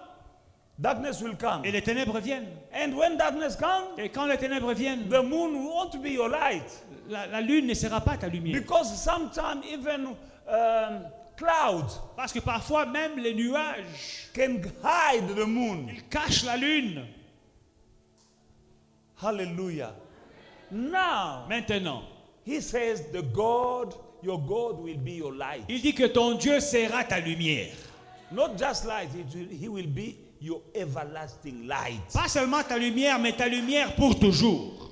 Speaker 2: Darkness will come.
Speaker 3: Et les ténèbres viennent.
Speaker 2: And when darkness comes,
Speaker 3: Et quand les ténèbres viennent,
Speaker 2: the moon won't be your light,
Speaker 3: la lune ne sera pas ta lumière.
Speaker 2: because sometimes even clouds
Speaker 3: Parce que parfois, même les nuages,
Speaker 2: can hide the moon.
Speaker 3: ils cachent la lune.
Speaker 2: Hallelujah. Now,
Speaker 3: Maintenant,
Speaker 2: he says, your God will be your light.
Speaker 3: il dit que ton Dieu sera ta lumière.
Speaker 2: Not just light, he will be your everlasting light.
Speaker 3: Pas seulement ta lumière, mais ta lumière pour toujours.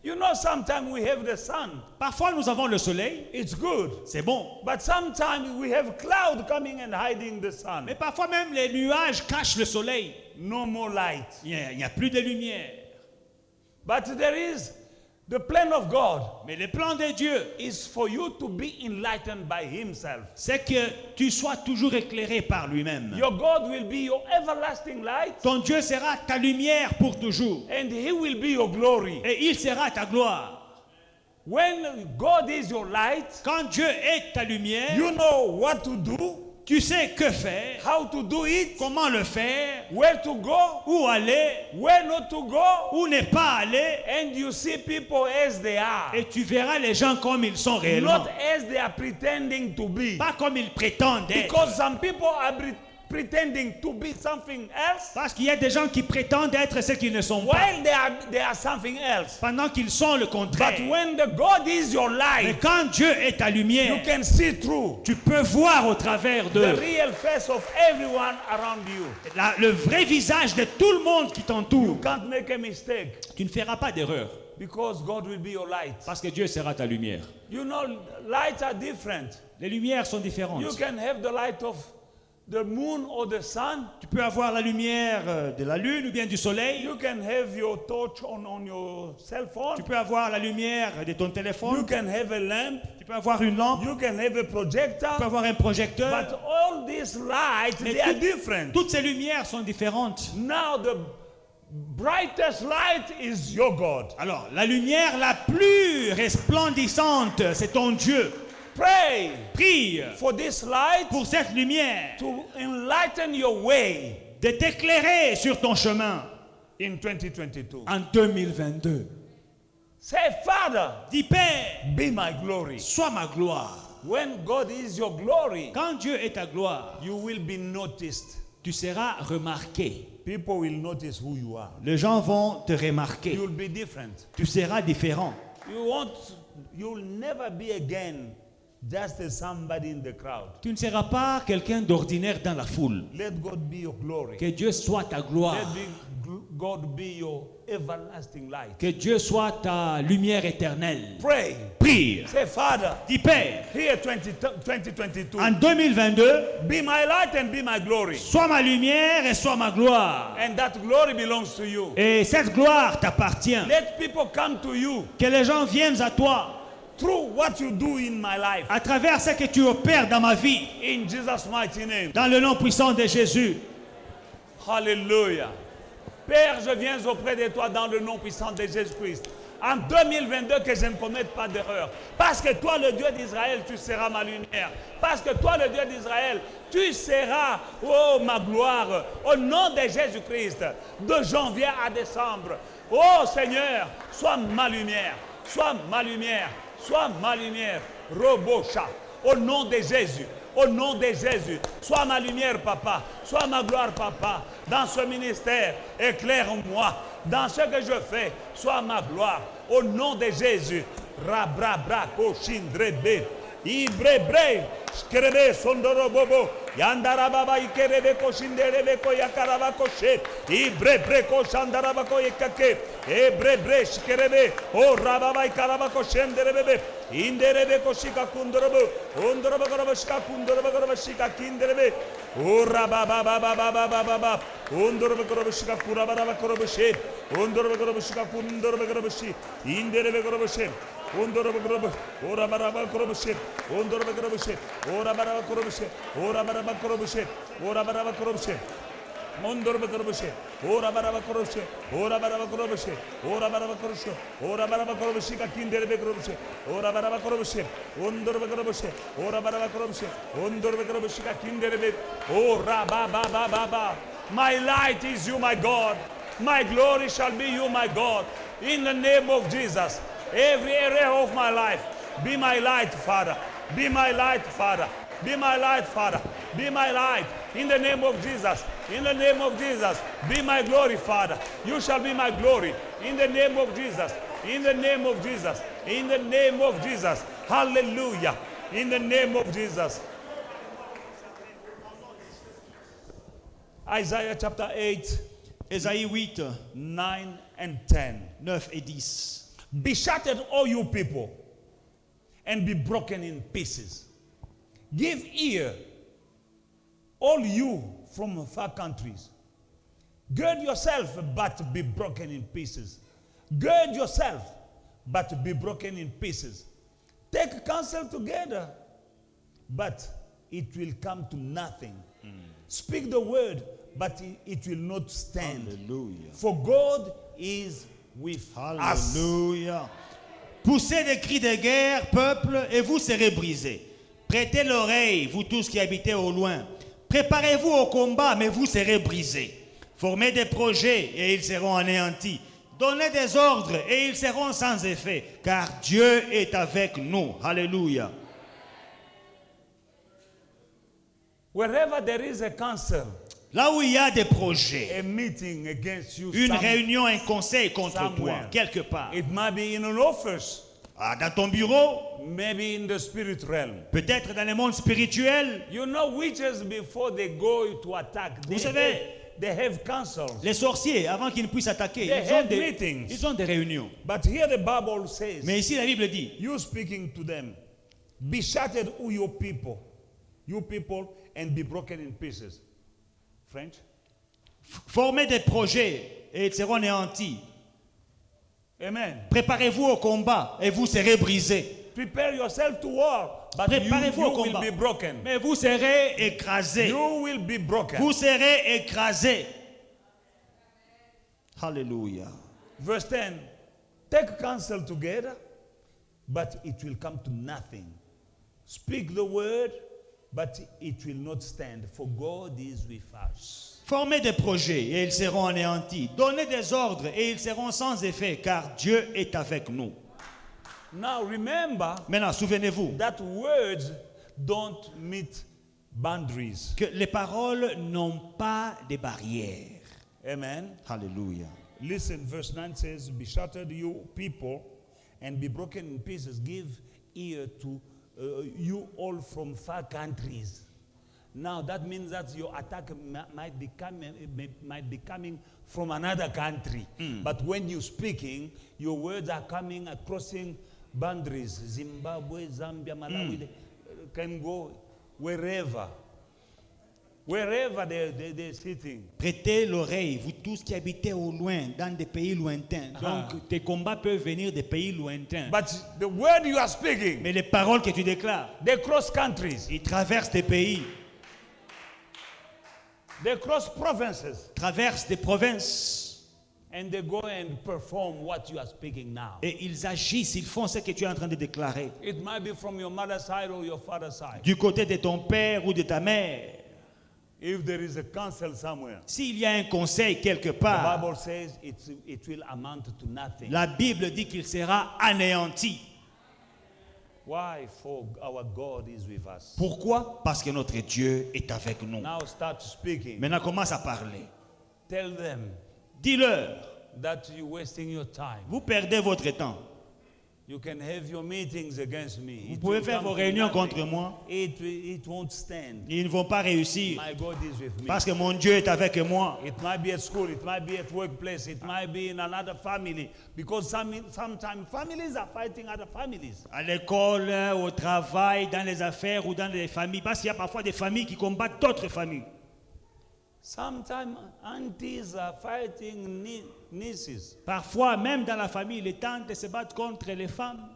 Speaker 2: You know, sometimes we have the sun.
Speaker 3: Parfois, nous avons le soleil,
Speaker 2: It's good.
Speaker 3: c'est bon.
Speaker 2: But sometimes we have cloud coming and hiding the sun.
Speaker 3: Mais parfois même, les nuages cachent le soleil.
Speaker 2: No more light.
Speaker 3: Il n'y a plus de lumière.
Speaker 2: But there is the plan of God
Speaker 3: Mais le plan de Dieu,
Speaker 2: is for you to be enlightened by himself.
Speaker 3: c'est que tu sois toujours éclairé par lui-même.
Speaker 2: Your God will be your everlasting light,
Speaker 3: Ton Dieu sera ta lumière pour toujours.
Speaker 2: and he will be your glory.
Speaker 3: Et il sera ta gloire.
Speaker 2: When God is your light,
Speaker 3: Quand Dieu est ta lumière,
Speaker 2: you know what to do,
Speaker 3: tu sais que faire,
Speaker 2: how to do it,
Speaker 3: comment le faire,
Speaker 2: where to go,
Speaker 3: où aller,
Speaker 2: where not to go,
Speaker 3: où ne pas aller.
Speaker 2: and you see people as they are,
Speaker 3: Et tu verras les gens comme ils sont réellement.
Speaker 2: not as they are pretending to be.
Speaker 3: Pas comme ils prétendent être.
Speaker 2: Because some people are pretending to be something else,
Speaker 3: Parce qu'il y a des gens qui prétendent être ce qu'ils ne sont pas.
Speaker 2: while they are something else.
Speaker 3: Pendant qu'ils sont le contraire.
Speaker 2: But when the God is your
Speaker 3: Mais
Speaker 2: light,
Speaker 3: quand Dieu est ta
Speaker 2: you
Speaker 3: lumière,
Speaker 2: can see through
Speaker 3: tu peux voir au travers
Speaker 2: the
Speaker 3: de
Speaker 2: real face of everyone around you.
Speaker 3: le vrai visage de tout le monde qui
Speaker 2: You
Speaker 3: t'entoure.
Speaker 2: can't make a mistake
Speaker 3: Tu ne feras pas d'erreur.
Speaker 2: because God will be your light.
Speaker 3: Parce que Dieu sera ta lumière.
Speaker 2: You know, lights are different.
Speaker 3: Les lumières sont
Speaker 2: You
Speaker 3: différentes.
Speaker 2: can have the light of the moon or the sun.
Speaker 3: Tu peux avoir la lumière de la lune ou bien du soleil.
Speaker 2: You can have your torch on your cell phone.
Speaker 3: Tu peux avoir la lumière de ton
Speaker 2: You
Speaker 3: téléphone.
Speaker 2: can have a lamp.
Speaker 3: Tu peux avoir une lampe.
Speaker 2: You can have a
Speaker 3: Tu peux
Speaker 2: projector.
Speaker 3: avoir un
Speaker 2: But
Speaker 3: projecteur.
Speaker 2: all these lights,
Speaker 3: Mais
Speaker 2: they are
Speaker 3: tout-
Speaker 2: different.
Speaker 3: Toutes ces lumières sont différentes.
Speaker 2: Now the brightest light is your God.
Speaker 3: Alors, la lumière la plus resplendissante, c'est ton Dieu.
Speaker 2: Pray
Speaker 3: Prie
Speaker 2: for this light
Speaker 3: pour cette lumière
Speaker 2: to enlighten your way
Speaker 3: de t'éclairer sur ton chemin
Speaker 2: in 2022.
Speaker 3: en 2022.
Speaker 2: Say, Father,
Speaker 3: Dis, Père,
Speaker 2: be my glory.
Speaker 3: sois ma gloire.
Speaker 2: When God is your glory,
Speaker 3: Quand Dieu est ta gloire,
Speaker 2: you will be noticed.
Speaker 3: tu seras remarqué.
Speaker 2: People will notice who you are.
Speaker 3: Les gens vont te remarquer.
Speaker 2: You'll be different.
Speaker 3: Tu seras différent.
Speaker 2: You'll never be again just as somebody in the crowd.
Speaker 3: Tu ne seras pas quelqu'un d'ordinaire dans la foule.
Speaker 2: Let God be your glory.
Speaker 3: Que Dieu soit ta gloire.
Speaker 2: God be your everlasting light.
Speaker 3: Que Dieu soit ta lumière éternelle.
Speaker 2: Pray.
Speaker 3: Prie.
Speaker 2: Say, Father,
Speaker 3: Dis, Père,
Speaker 2: here 2022,
Speaker 3: en 2022,
Speaker 2: be my light and be my glory.
Speaker 3: sois ma lumière et sois ma gloire.
Speaker 2: And that glory belongs to you.
Speaker 3: Et cette gloire t'appartient.
Speaker 2: Let people come to you
Speaker 3: Que les gens viennent à toi
Speaker 2: through what you do in my life.
Speaker 3: à travers ce que tu opères dans ma vie.
Speaker 2: In Jesus' mighty name.
Speaker 3: Dans le nom puissant de Jésus.
Speaker 2: Hallelujah. Père, je viens auprès de toi dans le nom puissant de Jésus-Christ. En 2022, que je ne commette pas d'erreur. Parce que toi, le Dieu d'Israël, tu seras ma lumière. Parce que toi, le Dieu d'Israël, tu seras, oh, ma gloire. Au nom de Jésus-Christ, de janvier à décembre. Oh Seigneur, sois ma lumière. Sois ma lumière. Sois ma lumière. Robocha. Au nom de Jésus. Au nom de Jésus, sois ma lumière, papa. Sois ma gloire, papa. Dans ce ministère, éclaire-moi. Dans ce que je fais, sois ma gloire. Au nom de Jésus. Rabra, koshindrebe. Ibrebre, skrebe, sondoro bobo. Yandara baba ikerebe koshinderebe ko yakaraba koshe. Ibrebre koshandaraba ko yekake. Ebrebre skrebe. O rababa ikaraba koshenderebe. Inderebe koshika kundorobo. Ondorobo korobo shika kundorobo korobo shika kinderebe. O rababa baba baba baba. Ondorobo korobo shika kurabara korobo she. Ondorobo korobo shika kundorobo korobo shi. Inderebe korobo she. Ondorobo korobo. Ora baraba korobo she. Ondorobo korobo she. Ora baraba korobo she. Ora baraba korobo she. Ora baraba korobo she. Ondorobo korobo she. Ora baraba korobo she. Ora baraba korobo she. Ora baraba korobo she. Ora baraba korobo she ka kinderebe korobo she. Ora baraba korobo she. Ondorobo korobo she. Ora baraba korobo she. Ondorobo korobo she ka kinderebe. Ora ba ba ba ba ba. My light is you, my God. My glory shall be you, my God. In the name of Jesus. Every area of my life, be my light, Father. Be my light, Father. Be my light, Father. Be my light. In the name of Jesus. In the name of Jesus. Be my glory, Father. You shall be my glory. In the name of Jesus. In the name of Jesus. In the name of Jesus. Hallelujah. In the name of Jesus. Isaiah chapter 8,
Speaker 3: Ésaïe 8,
Speaker 2: 9 and 10.
Speaker 3: 9 et 10.
Speaker 2: Be shattered, all you people, and be broken in pieces. Give ear, all you from far countries. Gird yourself, but be broken in pieces. Gird yourself, but be broken in pieces. Take counsel together, but it will come to nothing. Speak the word, but it will not stand.
Speaker 3: Alléluia.
Speaker 2: For God is with us.
Speaker 3: Alléluia. Poussez des cris de guerre, peuple, et vous serez brisés. Prêtez l'oreille, vous tous qui habitez au loin. Préparez-vous au combat, mais vous serez brisés. Formez des projets, et ils seront anéantis. Donnez des ordres, et ils seront sans effet, car Dieu est avec nous. Alléluia.
Speaker 2: Wherever there is a council,
Speaker 3: Là où il y a des projets,
Speaker 2: a meeting against you,
Speaker 3: une réunion, un conseil contre toi,
Speaker 2: somewhere.
Speaker 3: quelque part,
Speaker 2: It might be in an office,
Speaker 3: dans ton bureau,
Speaker 2: maybe in the spirit realm.
Speaker 3: peut-être dans le monde spirituel.
Speaker 2: You know, witches, before they go to attack,
Speaker 3: Vous savez,
Speaker 2: they have councils.
Speaker 3: les sorciers, avant qu'ils ne puissent attaquer,
Speaker 2: They
Speaker 3: ils ont,
Speaker 2: have
Speaker 3: des,
Speaker 2: meetings.
Speaker 3: ils ont des réunions.
Speaker 2: But here the Bible says,
Speaker 3: Mais ici, la Bible dit,
Speaker 2: you speaking to them, be shattered, O you people, and be broken in pieces. French?
Speaker 3: formez des projets et ils seront anéantis.
Speaker 2: Amen.
Speaker 3: Préparez-vous au combat et vous serez brisés.
Speaker 2: Prepare yourself to war, but
Speaker 3: Préparez-vous
Speaker 2: you
Speaker 3: au
Speaker 2: will
Speaker 3: combat.
Speaker 2: be broken.
Speaker 3: Mais vous serez écrasés.
Speaker 2: You will be broken.
Speaker 3: Vous serez écrasés. Alléluia.
Speaker 2: Verse 10, take counsel together, but it will come to nothing. Speak the word, but it will not stand, for God is with us.
Speaker 3: Formez des projets et ils seront anéantis. Donnez des ordres et ils seront sans effet, car Dieu est avec nous.
Speaker 2: Now remember
Speaker 3: Maintenant, souvenez-vous
Speaker 2: that words don't meet boundaries.
Speaker 3: que les paroles n'ont pas de barrières.
Speaker 2: Amen.
Speaker 3: Alléluia.
Speaker 2: Listen, verse 9 says, be shattered, you people, and be broken in pieces. Give ear to you all from far countries. Now that means that your attack might be coming from another country. But when you're speaking, your words are coming, crossing boundaries. Zimbabwe, Zambia, Malawi, they can go wherever. Wherever they're sitting.
Speaker 3: Prêtez l'oreille, vous tous qui habitez au loin, dans des pays lointains. Donc, tes combats peuvent venir des pays lointains.
Speaker 2: But the word you are speaking,
Speaker 3: Mais les paroles que tu déclares,
Speaker 2: they cross countries.
Speaker 3: ils traversent des pays,
Speaker 2: They cross provinces.
Speaker 3: traversent des provinces.
Speaker 2: And they go and perform what you are speaking now.
Speaker 3: Et ils agissent, ils font ce que tu es en train de déclarer.
Speaker 2: It might be from your mother's side or your father's side.
Speaker 3: Du côté de ton père ou de ta mère.
Speaker 2: If there is a council somewhere,
Speaker 3: S'il y a un conseil quelque
Speaker 2: the
Speaker 3: part,
Speaker 2: Bible says it will amount to nothing.
Speaker 3: la Bible dit qu'il sera anéanti.
Speaker 2: Why? For our God is with us.
Speaker 3: Pourquoi? Parce que notre Dieu est avec nous.
Speaker 2: Now start speaking.
Speaker 3: Maintenant, commence à parler.
Speaker 2: Tell them
Speaker 3: Dis-leur,
Speaker 2: that you're wasting your time.
Speaker 3: vous perdez votre temps.
Speaker 2: You can have your meetings against me.
Speaker 3: Vous
Speaker 2: It
Speaker 3: pouvez
Speaker 2: will
Speaker 3: faire
Speaker 2: come
Speaker 3: vos
Speaker 2: to
Speaker 3: réunions
Speaker 2: nothing.
Speaker 3: contre moi.
Speaker 2: It won't stand.
Speaker 3: Ils ne vont pas réussir.
Speaker 2: My God is with me.
Speaker 3: Parce que mon Dieu est avec moi.
Speaker 2: It might be at school, it might be at workplace, it might be in another family. Because sometimes families are fighting other families.
Speaker 3: À l'école, au travail, dans les affaires ou dans les familles. Parce qu'il y a parfois des familles qui combattent d'autres familles.
Speaker 2: Sometimes aunties are fighting nieces
Speaker 3: Parfois, même dans la famille, les tantes se battent contre les femmes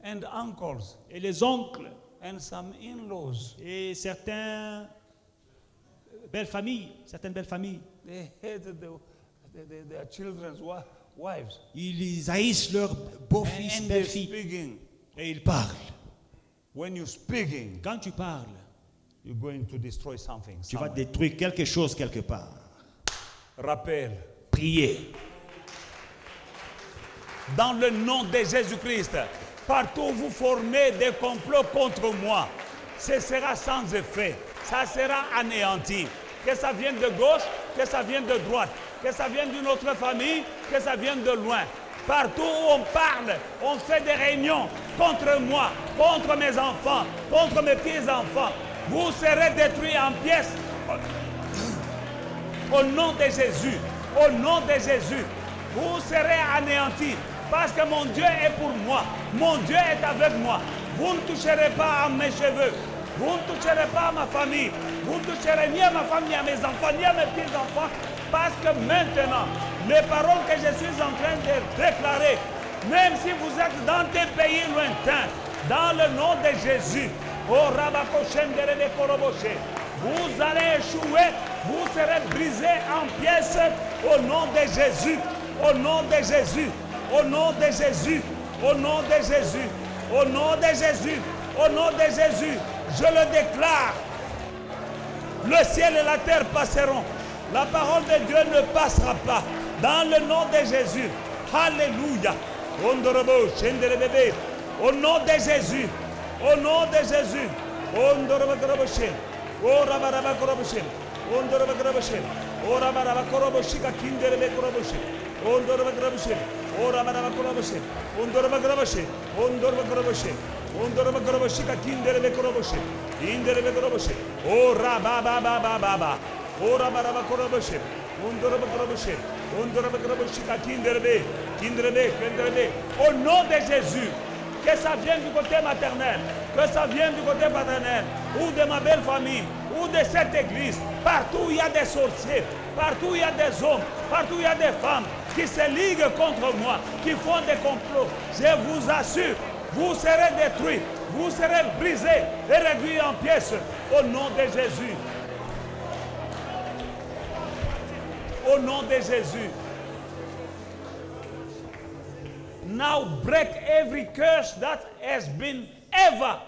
Speaker 2: and uncles
Speaker 3: et les oncles
Speaker 2: and some in-laws.
Speaker 3: et certaines belles familles.
Speaker 2: They hate their children's wives.
Speaker 3: Ils haïssent leurs beaux-fils,
Speaker 2: And they're
Speaker 3: belles-filles.
Speaker 2: speaking.
Speaker 3: Et ils parlent.
Speaker 2: When you're speaking,
Speaker 3: Quand tu parles,
Speaker 2: you're going to destroy something.
Speaker 3: tu vas
Speaker 2: somewhere.
Speaker 3: détruire quelque chose quelque part.
Speaker 2: Rappel.
Speaker 3: Priez.
Speaker 2: Dans le nom de Jésus-Christ, partout où vous formez des complots contre moi, ce sera sans effet. Ça sera anéanti. Que ça vienne de gauche, que ça vienne de droite, que ça vienne d'une autre famille, que ça vienne de loin. Partout où on parle, on fait des réunions contre moi, contre mes enfants, contre mes petits-enfants. Vous serez détruits en pièces. Au nom de Jésus, au nom de Jésus, vous serez anéantis. Parce que mon Dieu est pour moi. Mon Dieu est avec moi. Vous ne toucherez pas à mes cheveux. Vous ne toucherez pas à ma famille. Vous ne toucherez ni à ma famille, ni à mes enfants, ni à mes petits-enfants. Parce que maintenant, les paroles que je suis en train de déclarer, même si vous êtes dans des pays lointains, dans le nom de Jésus, oh Rabakoshendere de Koroboshe, vous allez échouer, vous serez brisés en pièces au nom de Jésus, au nom de Jésus, au nom de Jésus, au nom de Jésus, au nom de Jésus, au nom de Jésus, je le déclare. Le ciel et la terre passeront. La parole de Dieu ne passera pas. Dans le nom de Jésus. Alléluia. Au nom de Jésus. Au nom de Jésus. Au nom de Jésus, que ça vienne du côté maternel, que ça vienne du côté paternel, ou de ma belle famille, ou de cette église, partout où il y a des sorciers, partout où il y a des hommes, partout où il y a des femmes qui se liguent contre moi, qui font des complots, je vous assure, vous serez détruits, vous serez brisés et réduits en pièces au nom de Jésus. Au nom de Jésus. Now break every curse that has been ever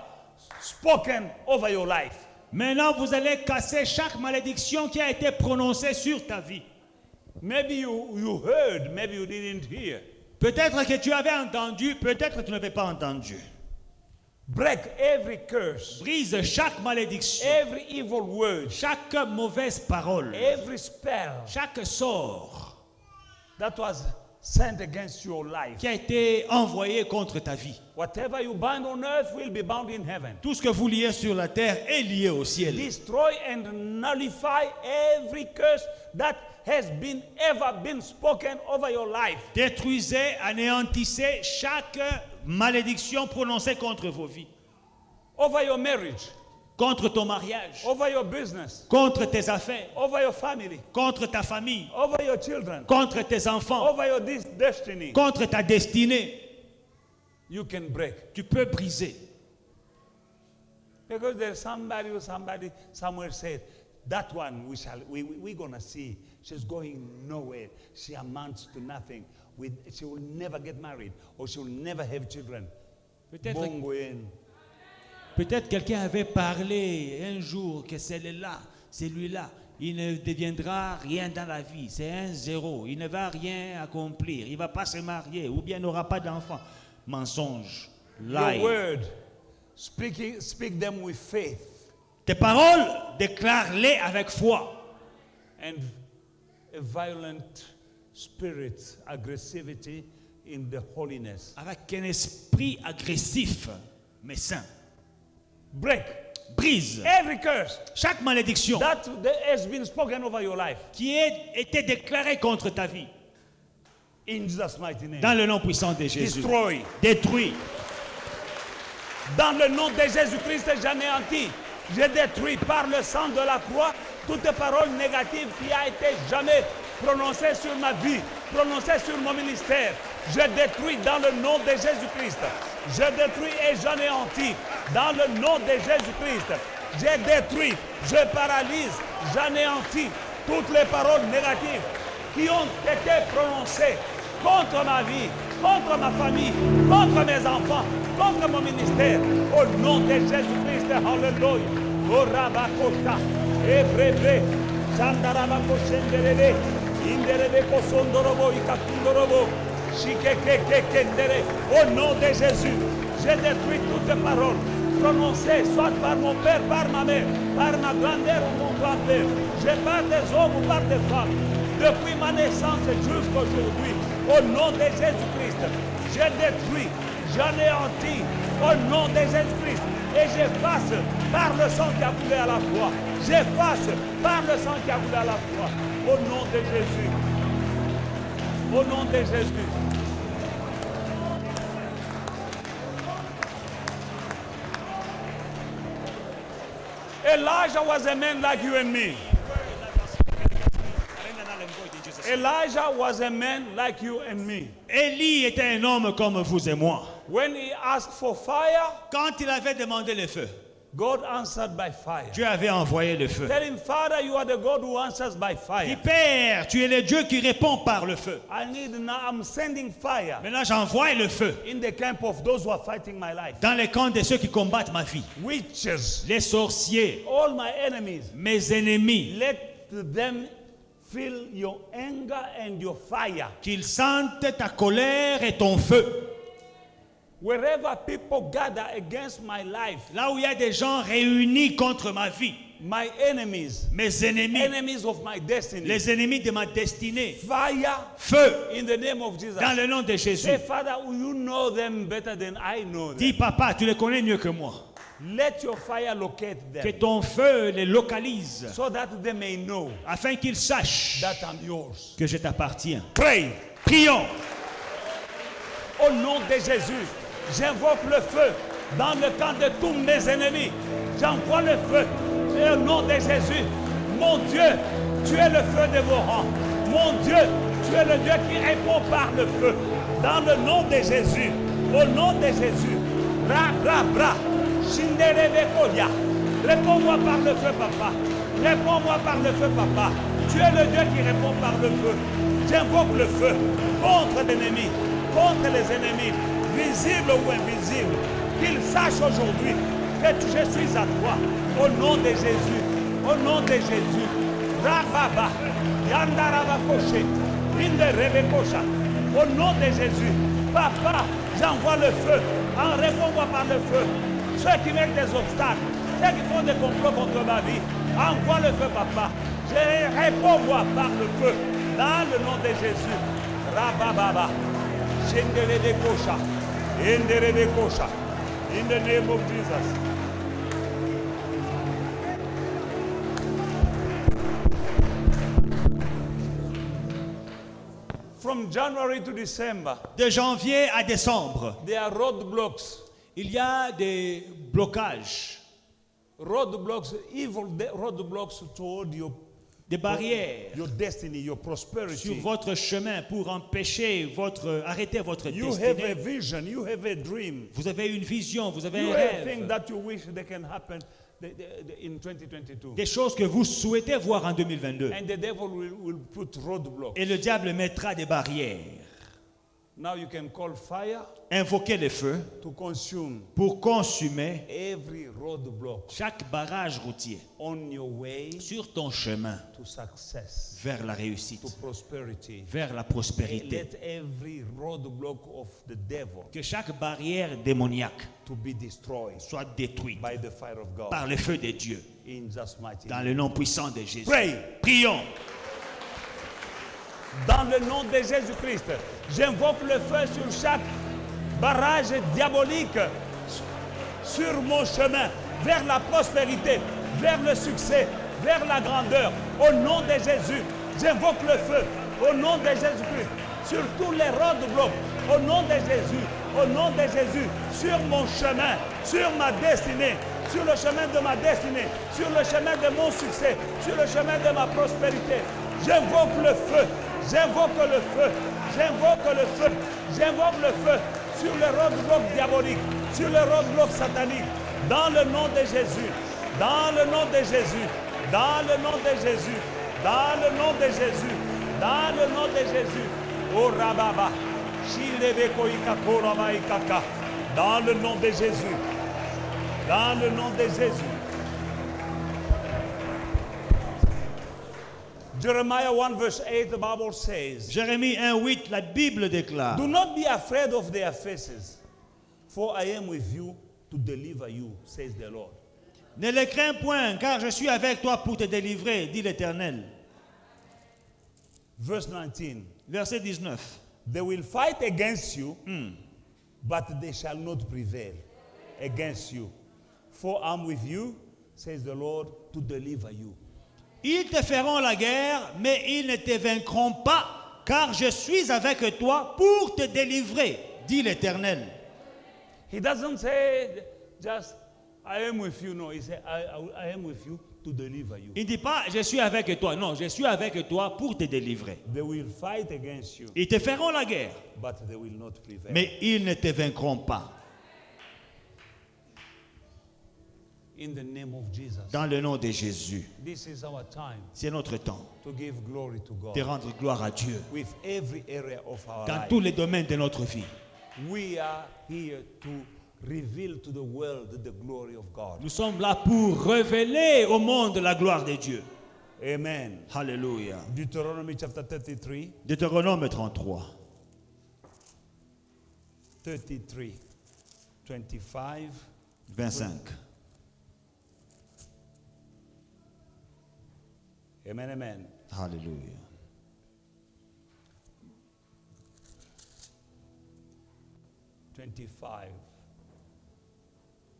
Speaker 2: spoken over your life.
Speaker 3: Maintenant, vous allez casser chaque malédiction qui a été prononcée sur ta vie.
Speaker 2: Maybe you heard, maybe you didn't hear.
Speaker 3: Peut-être que tu avais entendu, peut-être que tu n'avais pas entendu.
Speaker 2: Break every curse.
Speaker 3: Brise chaque malédiction,
Speaker 2: Every evil word.
Speaker 3: chaque mauvaise parole,
Speaker 2: Every spell
Speaker 3: chaque sort
Speaker 2: that was sent against your life.
Speaker 3: qui a été envoyé contre ta vie.
Speaker 2: Whatever you bind on earth will be bound in heaven.
Speaker 3: Tout ce que vous liez sur la terre est lié au ciel.
Speaker 2: Destroy and nullify every curse that has ever been spoken over your life.
Speaker 3: Détruisez, anéantissez chaque malédiction prononcée contre vos vies,
Speaker 2: Over your marriage,
Speaker 3: contre ton mariage,
Speaker 2: over your business,
Speaker 3: contre tes affaires,
Speaker 2: over your family,
Speaker 3: contre ta famille,
Speaker 2: over your children,
Speaker 3: contre tes enfants,
Speaker 2: over your destiny.
Speaker 3: contre ta destinée.
Speaker 2: You can break.
Speaker 3: Tu peux briser.
Speaker 2: Because there's somebody somewhere said, that one we're gonna see. She's going nowhere. She amounts to nothing. She will never get married or she will never have children.
Speaker 3: Peut-être quelqu'un avait parlé un jour que celui-là, il ne deviendra rien dans la vie. C'est un zéro. Il ne va rien accomplir. Il ne va pas se marier ou bien n'aura pas d'enfant. Mensonge. Lie.
Speaker 2: Your word, speak them with faith.
Speaker 3: Tes paroles, déclare-les avec foi.
Speaker 2: And a violent spirit, aggressivity in the holiness.
Speaker 3: Avec un esprit agressif, mais saint.
Speaker 2: Break.
Speaker 3: Brise
Speaker 2: Every curse
Speaker 3: chaque malédiction
Speaker 2: that has been spoken over your life.
Speaker 3: qui a été déclarée contre ta vie.
Speaker 2: In Jesus' mighty name.
Speaker 3: Dans le nom puissant de Jésus.
Speaker 2: Destroy.
Speaker 3: Détruis.
Speaker 2: Dans le nom de Jésus-Christ, j'anéantis. Je détruis par le sang de la croix toute parole négative qui a été jamais prononcée sur ma vie, prononcée sur mon ministère. Je détruis dans le nom de Jésus-Christ. Je détruis et j'anéantis dans le nom de Jésus-Christ. Je détruis, je paralyse, j'anéantis toutes les paroles négatives qui ont été prononcées contre ma vie, contre ma famille, contre mes enfants, contre mon ministère. Au nom de Jésus-Christ, Alléluia. Oh Rabakota, Ebrebe, Sandarabako Shenderebe, Inderebe Kosondorobo, Ikakundorobo, Shikekekekendere. Au nom de Jésus, je détruis toutes les paroles prononcées, soit par mon père, par ma mère, par ma grand-mère ou mon grand-père. Je parle des hommes ou par des femmes. Depuis ma naissance jusqu'à aujourd'hui, au nom de Jésus-Christ, je détruis, j'anéantis, au nom de Jésus-Christ, et j'efface par le sang qui a coulé à la croix. J'efface par le sang qui a coulé à la croix, au nom de Jésus. Au nom de Jésus. Elijah was a man like you and me. Elijah was a man like you and me.
Speaker 3: Élie était un homme comme vous et moi.
Speaker 2: When he asked for fire,
Speaker 3: Quand il avait demandé le feu,
Speaker 2: God answered by fire.
Speaker 3: Dieu avait envoyé le feu.
Speaker 2: Tell him, Father, you are the God who answers by
Speaker 3: Dit,
Speaker 2: fire.
Speaker 3: Père, tu es le Dieu qui répond par le feu.
Speaker 2: I'm sending fire
Speaker 3: Maintenant, j'envoie le feu
Speaker 2: in the camp of those who are fighting my life.
Speaker 3: dans les camps de ceux qui combattent ma vie.
Speaker 2: Witches,
Speaker 3: Les sorciers,
Speaker 2: all my enemies,
Speaker 3: mes ennemis,
Speaker 2: let them feel your anger and your fire.
Speaker 3: qu'ils sentent ta colère et ton feu.
Speaker 2: Wherever people gather against my life,
Speaker 3: Là où il y a des gens réunis contre ma vie,
Speaker 2: my enemies,
Speaker 3: mes ennemis,
Speaker 2: enemies of my destiny,
Speaker 3: les ennemis de ma destinée,
Speaker 2: fire
Speaker 3: feu,
Speaker 2: in the name of Jesus.
Speaker 3: dans le nom de Jésus.
Speaker 2: Say, Father, you know them better than I know them.
Speaker 3: Dis, papa, tu les connais mieux que moi.
Speaker 2: Let your fire locate
Speaker 3: Que
Speaker 2: them
Speaker 3: ton feu les localise,
Speaker 2: so that they may know
Speaker 3: afin qu'ils sachent
Speaker 2: that I'm yours.
Speaker 3: que je t'appartiens.
Speaker 2: Pray.
Speaker 3: Prions.
Speaker 2: Au nom de Jésus, j'invoque le feu dans le camp de tous mes ennemis. J'envoie le feu. Et au nom de Jésus, mon Dieu, tu es le feu de vos rangs. Mon Dieu, tu es le Dieu qui répond par le feu. Dans le nom de Jésus, au nom de Jésus, bra, shinderebekoya. Réponds-moi par le feu, papa. Réponds-moi par le feu, papa. Tu es le Dieu qui répond par le feu. J'invoque le feu contre l'ennemi, contre les ennemis, visibles ou invisibles. Qu'ils sachent aujourd'hui que je suis à toi. Au nom de Jésus. Au nom de Jésus. Rababa. Yandarabakoshe. Inderebekosha. Au nom de Jésus. Papa, j'envoie le feu. Réponds-moi par le feu. Ceux qui mettent des obstacles, ceux qui font des complots contre ma vie, envoie le feu, papa. Réponds-moi par le feu. Dans le nom de Jésus. Rabababa. Shenderebekosha. Inderebekosha. In the name of Jesus. From January to December,
Speaker 3: De janvier à décembre,
Speaker 2: there are roadblocks.
Speaker 3: il y a des blocages,
Speaker 2: Roadblocks, evil roadblocks toward
Speaker 3: des barrières
Speaker 2: your destiny, your prosperity.
Speaker 3: sur votre chemin pour empêcher arrêter votre
Speaker 2: You have a
Speaker 3: destinée.
Speaker 2: vision, you have a dream.
Speaker 3: Vous avez une vision, vous avez
Speaker 2: You
Speaker 3: un
Speaker 2: have things
Speaker 3: rêve,
Speaker 2: that you wish they can happen in 2022.
Speaker 3: des choses que vous souhaitez voir en 2022.
Speaker 2: And the devil will put roadblocks.
Speaker 3: Et le diable mettra des barrières.
Speaker 2: Now you can call fire
Speaker 3: Invoquez le feu
Speaker 2: to consume
Speaker 3: pour consumer
Speaker 2: every roadblock
Speaker 3: chaque barrage routier
Speaker 2: on your way
Speaker 3: sur ton chemin
Speaker 2: to success,
Speaker 3: vers la réussite,
Speaker 2: to prosperity.
Speaker 3: vers la prospérité.
Speaker 2: Let every roadblock of the devil
Speaker 3: Que chaque barrière démoniaque
Speaker 2: to be destroyed
Speaker 3: soit détruite
Speaker 2: by the fire of God.
Speaker 3: par le feu de Dieu,
Speaker 2: In Jesus' mighty
Speaker 3: dans
Speaker 2: name.
Speaker 3: le nom puissant de Jésus.
Speaker 2: Pray.
Speaker 3: Prions.
Speaker 2: Dans le nom de Jésus-Christ, j'invoque le feu sur chaque barrage diabolique sur mon chemin vers la prospérité, vers le succès, vers la grandeur. Au nom de Jésus, j'invoque le feu. Au nom de Jésus-Christ, sur tous les roadblocks. Au nom de Jésus, au nom de Jésus, sur mon chemin, sur ma destinée, sur le chemin de ma destinée, sur le chemin de mon succès, sur le chemin de ma prospérité. J'invoque le feu, j'invoque le feu, j'invoque le feu, j'invoque le feu sur le roadblock diabolique, sur le roadblock satanique, dans le nom de Jésus, dans le nom de Jésus, dans le nom de Jésus, dans le nom de Jésus, dans le nom de Jésus. Oh Rababa, Shilebeko Ikakora Maikaka, dans le nom de Jésus, dans le nom de Jésus. Jeremiah 1 verse 8, the Bible says,
Speaker 3: Jérémie 1:8, la Bible déclare:
Speaker 2: do not be afraid of their faces, for I am with you to deliver you, says the Lord.
Speaker 3: Ne les crains point, car je suis avec toi pour te délivrer, dit l'Éternel.
Speaker 2: Verse 19,
Speaker 3: Verset 19.
Speaker 2: they will fight against you, but they shall not prevail against you. For I'm with you, says the Lord, to deliver you.
Speaker 3: Ils te feront la guerre, mais ils ne te vaincront pas, car je suis avec toi pour te délivrer, dit l'Éternel.
Speaker 2: He doesn't say just I am with you. No, he said, I am with you to deliver you.
Speaker 3: Il ne dit pas, je suis avec toi. Non, je suis avec toi pour te délivrer.
Speaker 2: They will fight against you,
Speaker 3: Ils te feront la guerre,
Speaker 2: but they will not prevail.
Speaker 3: mais ils ne te vaincront pas.
Speaker 2: In the name of Jesus.
Speaker 3: Dans le nom de Jésus,
Speaker 2: This is our time
Speaker 3: c'est notre temps
Speaker 2: to give glory to God.
Speaker 3: de rendre gloire à Dieu
Speaker 2: With every area of our
Speaker 3: dans
Speaker 2: life.
Speaker 3: tous les domaines de notre vie.
Speaker 2: We are here to reveal to the world the glory of God.
Speaker 3: Nous sommes là pour révéler au monde la gloire de Dieu.
Speaker 2: Amen.
Speaker 3: Alléluia.
Speaker 2: Deuteronomy chapter 33.
Speaker 3: Deutéronome 33,
Speaker 2: 33. 25.
Speaker 3: 25.
Speaker 2: Amen, amen.
Speaker 3: Alléluia.
Speaker 2: 25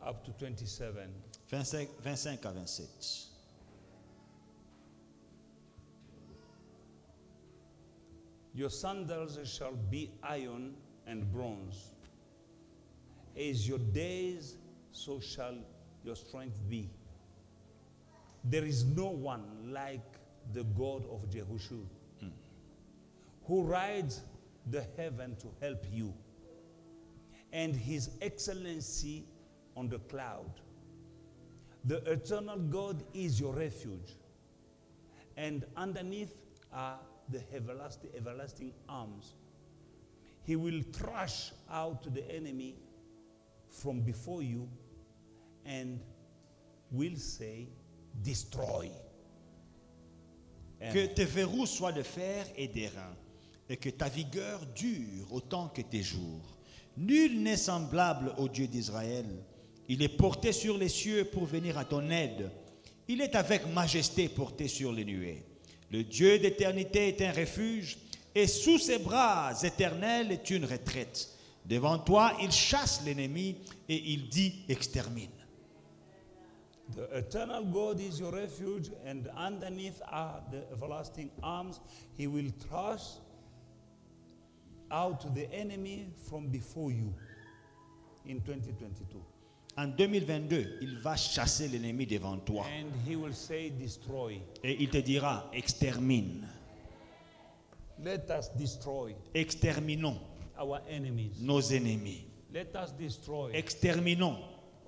Speaker 2: up to 27.
Speaker 3: 25 à 27.
Speaker 2: Your sandals shall be iron and bronze. As your days, so shall your strength be. There is no one like the God of Jehoshua, who rides the heaven to help you, and his excellency on the cloud. The eternal God is your refuge, and underneath are the everlasting arms. He will thrash out the enemy from before you and will say, destroy.
Speaker 3: Que tes verrous soient de fer et d'airain, et que ta vigueur dure autant que tes jours. Nul n'est semblable au Dieu d'Israël. Il est porté sur les cieux pour venir à ton aide. Il est avec majesté porté sur les nuées. Le Dieu d'éternité est un refuge, et sous ses bras éternels est une retraite. Devant toi, il chasse l'ennemi, et il dit extermine.
Speaker 2: The eternal God is your refuge, and underneath are the everlasting arms. He will thrust out the enemy from before you in 2022.
Speaker 3: En 2022, il va chasser l'ennemi devant toi.
Speaker 2: And he will say, destroy.
Speaker 3: Et il te dira, extermine.
Speaker 2: Let us destroy
Speaker 3: Exterminons
Speaker 2: our enemies.
Speaker 3: nos ennemis.
Speaker 2: Let us destroy
Speaker 3: Exterminons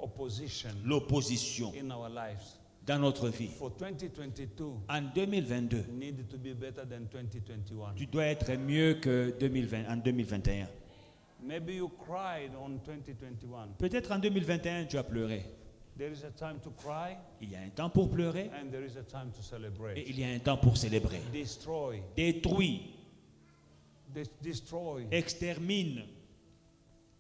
Speaker 2: opposition
Speaker 3: l'opposition
Speaker 2: in our lives.
Speaker 3: dans notre vie.
Speaker 2: For 2022,
Speaker 3: En 2022,
Speaker 2: need to be better than 2021.
Speaker 3: tu dois être mieux que en 2021.
Speaker 2: Maybe you cried on 2021.
Speaker 3: Peut-être en 2021, tu as pleuré.
Speaker 2: There is a time to cry
Speaker 3: Il y a un temps pour pleurer
Speaker 2: and there is a time to
Speaker 3: et
Speaker 2: celebrate.
Speaker 3: il y a un temps pour célébrer.
Speaker 2: Destroy.
Speaker 3: Détruis,
Speaker 2: Destroy.
Speaker 3: extermine,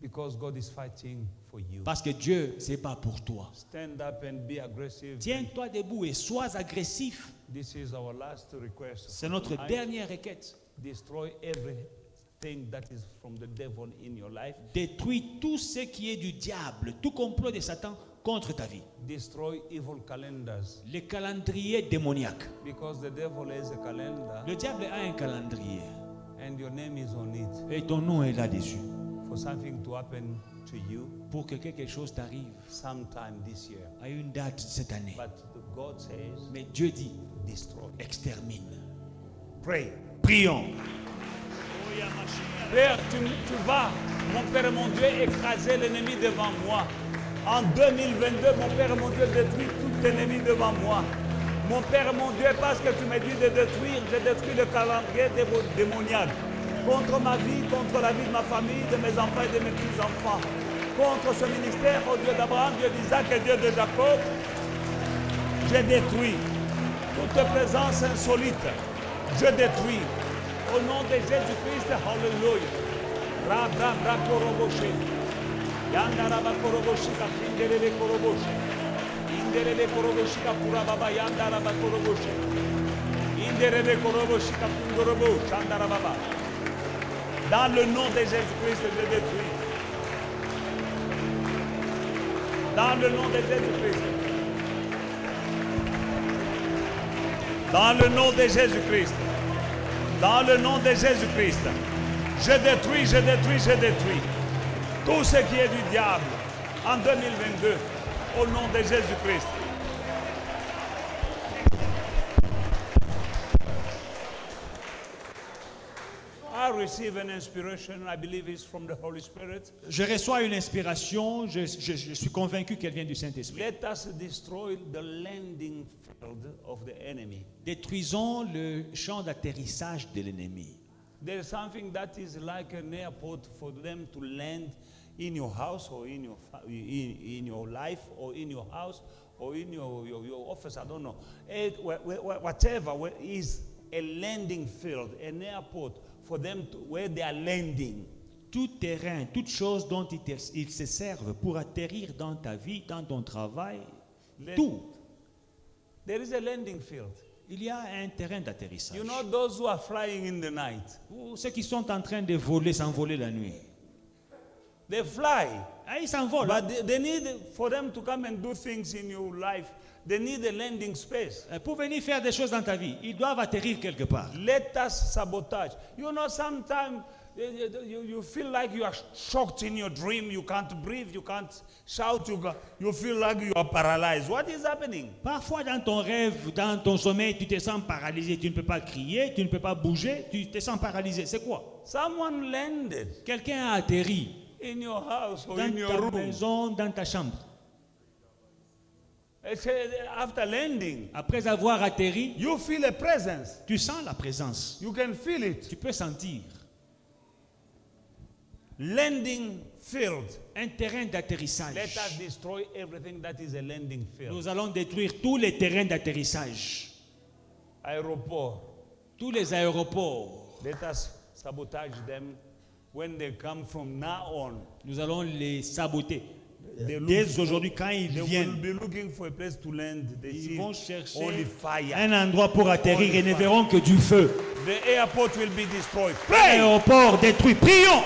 Speaker 2: Because God is fighting for you.
Speaker 3: parce que Dieu, c'est pas pour toi.
Speaker 2: Stand up and be aggressive.
Speaker 3: Tiens-toi debout et sois agressif.
Speaker 2: This is our last request.
Speaker 3: C'est notre
Speaker 2: I
Speaker 3: dernière requête.
Speaker 2: Destroy everything that is from the devil in your life.
Speaker 3: Détruis tout ce qui est du diable, tout complot de Satan contre ta vie.
Speaker 2: Destroy evil calendars.
Speaker 3: Les calendriers démoniaques.
Speaker 2: Because the devil has a calendar
Speaker 3: Le diable a un calendrier
Speaker 2: and your name is on it.
Speaker 3: et ton nom est là-dessus.
Speaker 2: For something to happen to you
Speaker 3: Pour que quelque chose t'arrive
Speaker 2: sometime this year.
Speaker 3: à une date cette année.
Speaker 2: But God says,
Speaker 3: Mais Dieu dit,
Speaker 2: destroy.
Speaker 3: extermine.
Speaker 2: Pray.
Speaker 3: Prions.
Speaker 2: Père, tu vas, mon Père et mon Dieu, écraser l'ennemi devant moi. En 2022, mon Père et mon Dieu, détruis tout l'ennemi devant moi. Mon Père et mon Dieu, parce que tu m'as dit de détruire, je détruis le calendrier démoniaque. Contre ma vie, contre la vie de ma famille, de mes enfants et de mes petits-enfants. Contre ce ministère, au Dieu d'Abraham, Dieu d'Isaac et Dieu de Jacob, je détruis toute présence insolite. Je détruis. Au nom de Jésus-Christ, Alléluia. Ra koroboshe. Yanda raba koroboshi ka kinderele koroboshe. Inderele koroboshi ka pura baba yanda raba koroboshe. Inderele koroboshi ka pungorobo chanda raba baba. Dans le nom de Jésus-Christ, je détruis. Dans le nom de Jésus-Christ. Dans le nom de Jésus-Christ. Dans le nom de Jésus-Christ. Je détruis, je détruis, je détruis. Tout ce qui est du diable en 2022. Au nom de Jésus-Christ. I receive an inspiration, I believe it's from the Holy Spirit.
Speaker 3: Je reçois une inspiration, je suis convaincu qu'elle vient du Saint-Esprit.
Speaker 2: Let us destroy the landing field of the enemy.
Speaker 3: Détruisons le champ d'atterrissage de l'ennemi.
Speaker 2: There is something that is like an airport for them to land in your house or in your life or in your house or in your office, I don't know. Whatever is a landing field, an airport for them to, where they are landing.
Speaker 3: Tout terrain, toute chose dont ils se servent pour atterrir dans ta vie, dans ton travail, tout.
Speaker 2: There is a landing field.
Speaker 3: Il y a un terrain d'atterrissage.
Speaker 2: You know those who are flying in the night.
Speaker 3: Pour ceux qui sont en train de voler, s'envoler la nuit.
Speaker 2: They fly.
Speaker 3: Ah, ils s'envolent.
Speaker 2: But they need, for them to come and do things in your life, they need a landing space.
Speaker 3: Pour venir faire des choses dans ta vie, ils doivent atterrir quelque part.
Speaker 2: Let us sabotage. You know, sometimes you feel like you are shocked in your dream. You can't breathe. You can't shout. You feel like you are paralyzed. What is happening?
Speaker 3: Parfois, dans ton rêve, dans ton sommeil, tu te sens paralysé. Tu ne peux pas crier, tu ne peux pas bouger. Tu te sens paralysé. C'est quoi?
Speaker 2: Someone landed
Speaker 3: Quelqu'un a atterri
Speaker 2: in your house or
Speaker 3: dans
Speaker 2: in your
Speaker 3: ta
Speaker 2: room.
Speaker 3: maison, dans ta chambre.
Speaker 2: After landing,
Speaker 3: Après avoir atterri,
Speaker 2: you feel a presence.
Speaker 3: tu sens la présence.
Speaker 2: You can feel it.
Speaker 3: Tu peux sentir
Speaker 2: Landing field.
Speaker 3: un terrain d'atterrissage.
Speaker 2: Let us destroy everything that is a landing field.
Speaker 3: Nous allons détruire tous les terrains d'atterrissage,
Speaker 2: Aéroport.
Speaker 3: tous les aéroports.
Speaker 2: Let us sabotage them when they come from now on.
Speaker 3: Nous allons les saboter.
Speaker 2: They
Speaker 3: Dès aujourd'hui, quand ils
Speaker 2: They will
Speaker 3: viennent,
Speaker 2: be looking for a place to land. They
Speaker 3: ils
Speaker 2: see
Speaker 3: vont chercher
Speaker 2: only fire.
Speaker 3: un endroit pour atterrir et ne verront que du feu.
Speaker 2: The airport will be destroyed. Pray!
Speaker 3: L'aéroport détruit. Prions.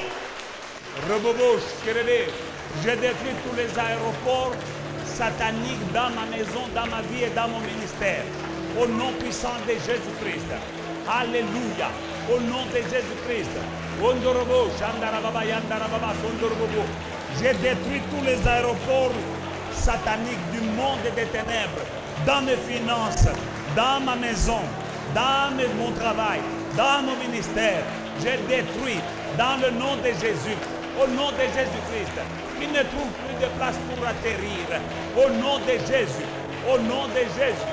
Speaker 2: Rebobosh, Kérédé. Je détruis tous les aéroports sataniques dans ma maison, dans ma vie et dans mon ministère. Au nom puissant de Jésus-Christ. Alléluia. Au nom de Jésus-Christ. Ondorobo, Shandarababa, Yandarababa, Sondorobo. J'ai détruit tous les aéroports sataniques du monde des ténèbres, dans mes finances, dans ma maison, dans mon travail, dans mon ministère. J'ai détruit dans le nom de Jésus, au nom de Jésus-Christ. Il ne trouve plus de place pour atterrir. Au nom de Jésus, au nom de Jésus,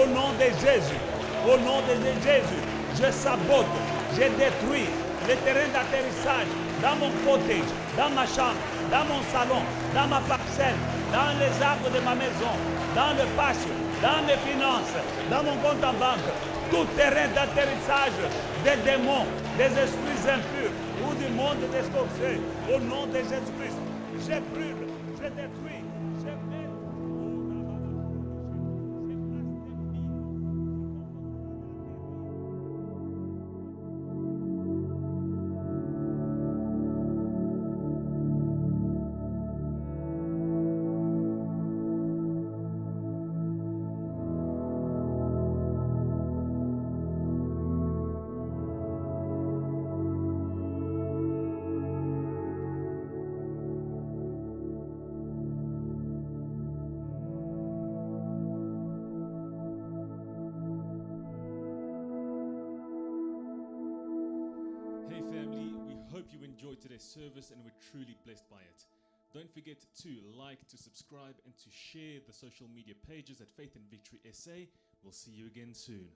Speaker 2: au nom de Jésus, au nom de Jésus. Je sabote, je détruis les terrains d'atterrissage dans mon cottage, dans ma chambre, dans mon salon, dans ma parcelle, dans les arbres de ma maison, dans le patio, dans mes finances, dans mon compte en banque. Tout terrain d'atterrissage des démons, des esprits impurs ou du monde des sorciers, au nom de Jésus-Christ, je brûle, je détruis, je mets.
Speaker 1: Hey family, we hope you enjoyed today's service and were truly blessed by it. Don't forget to like, to subscribe, and to share the social media pages at Faith and Victory SA. We'll see you again soon.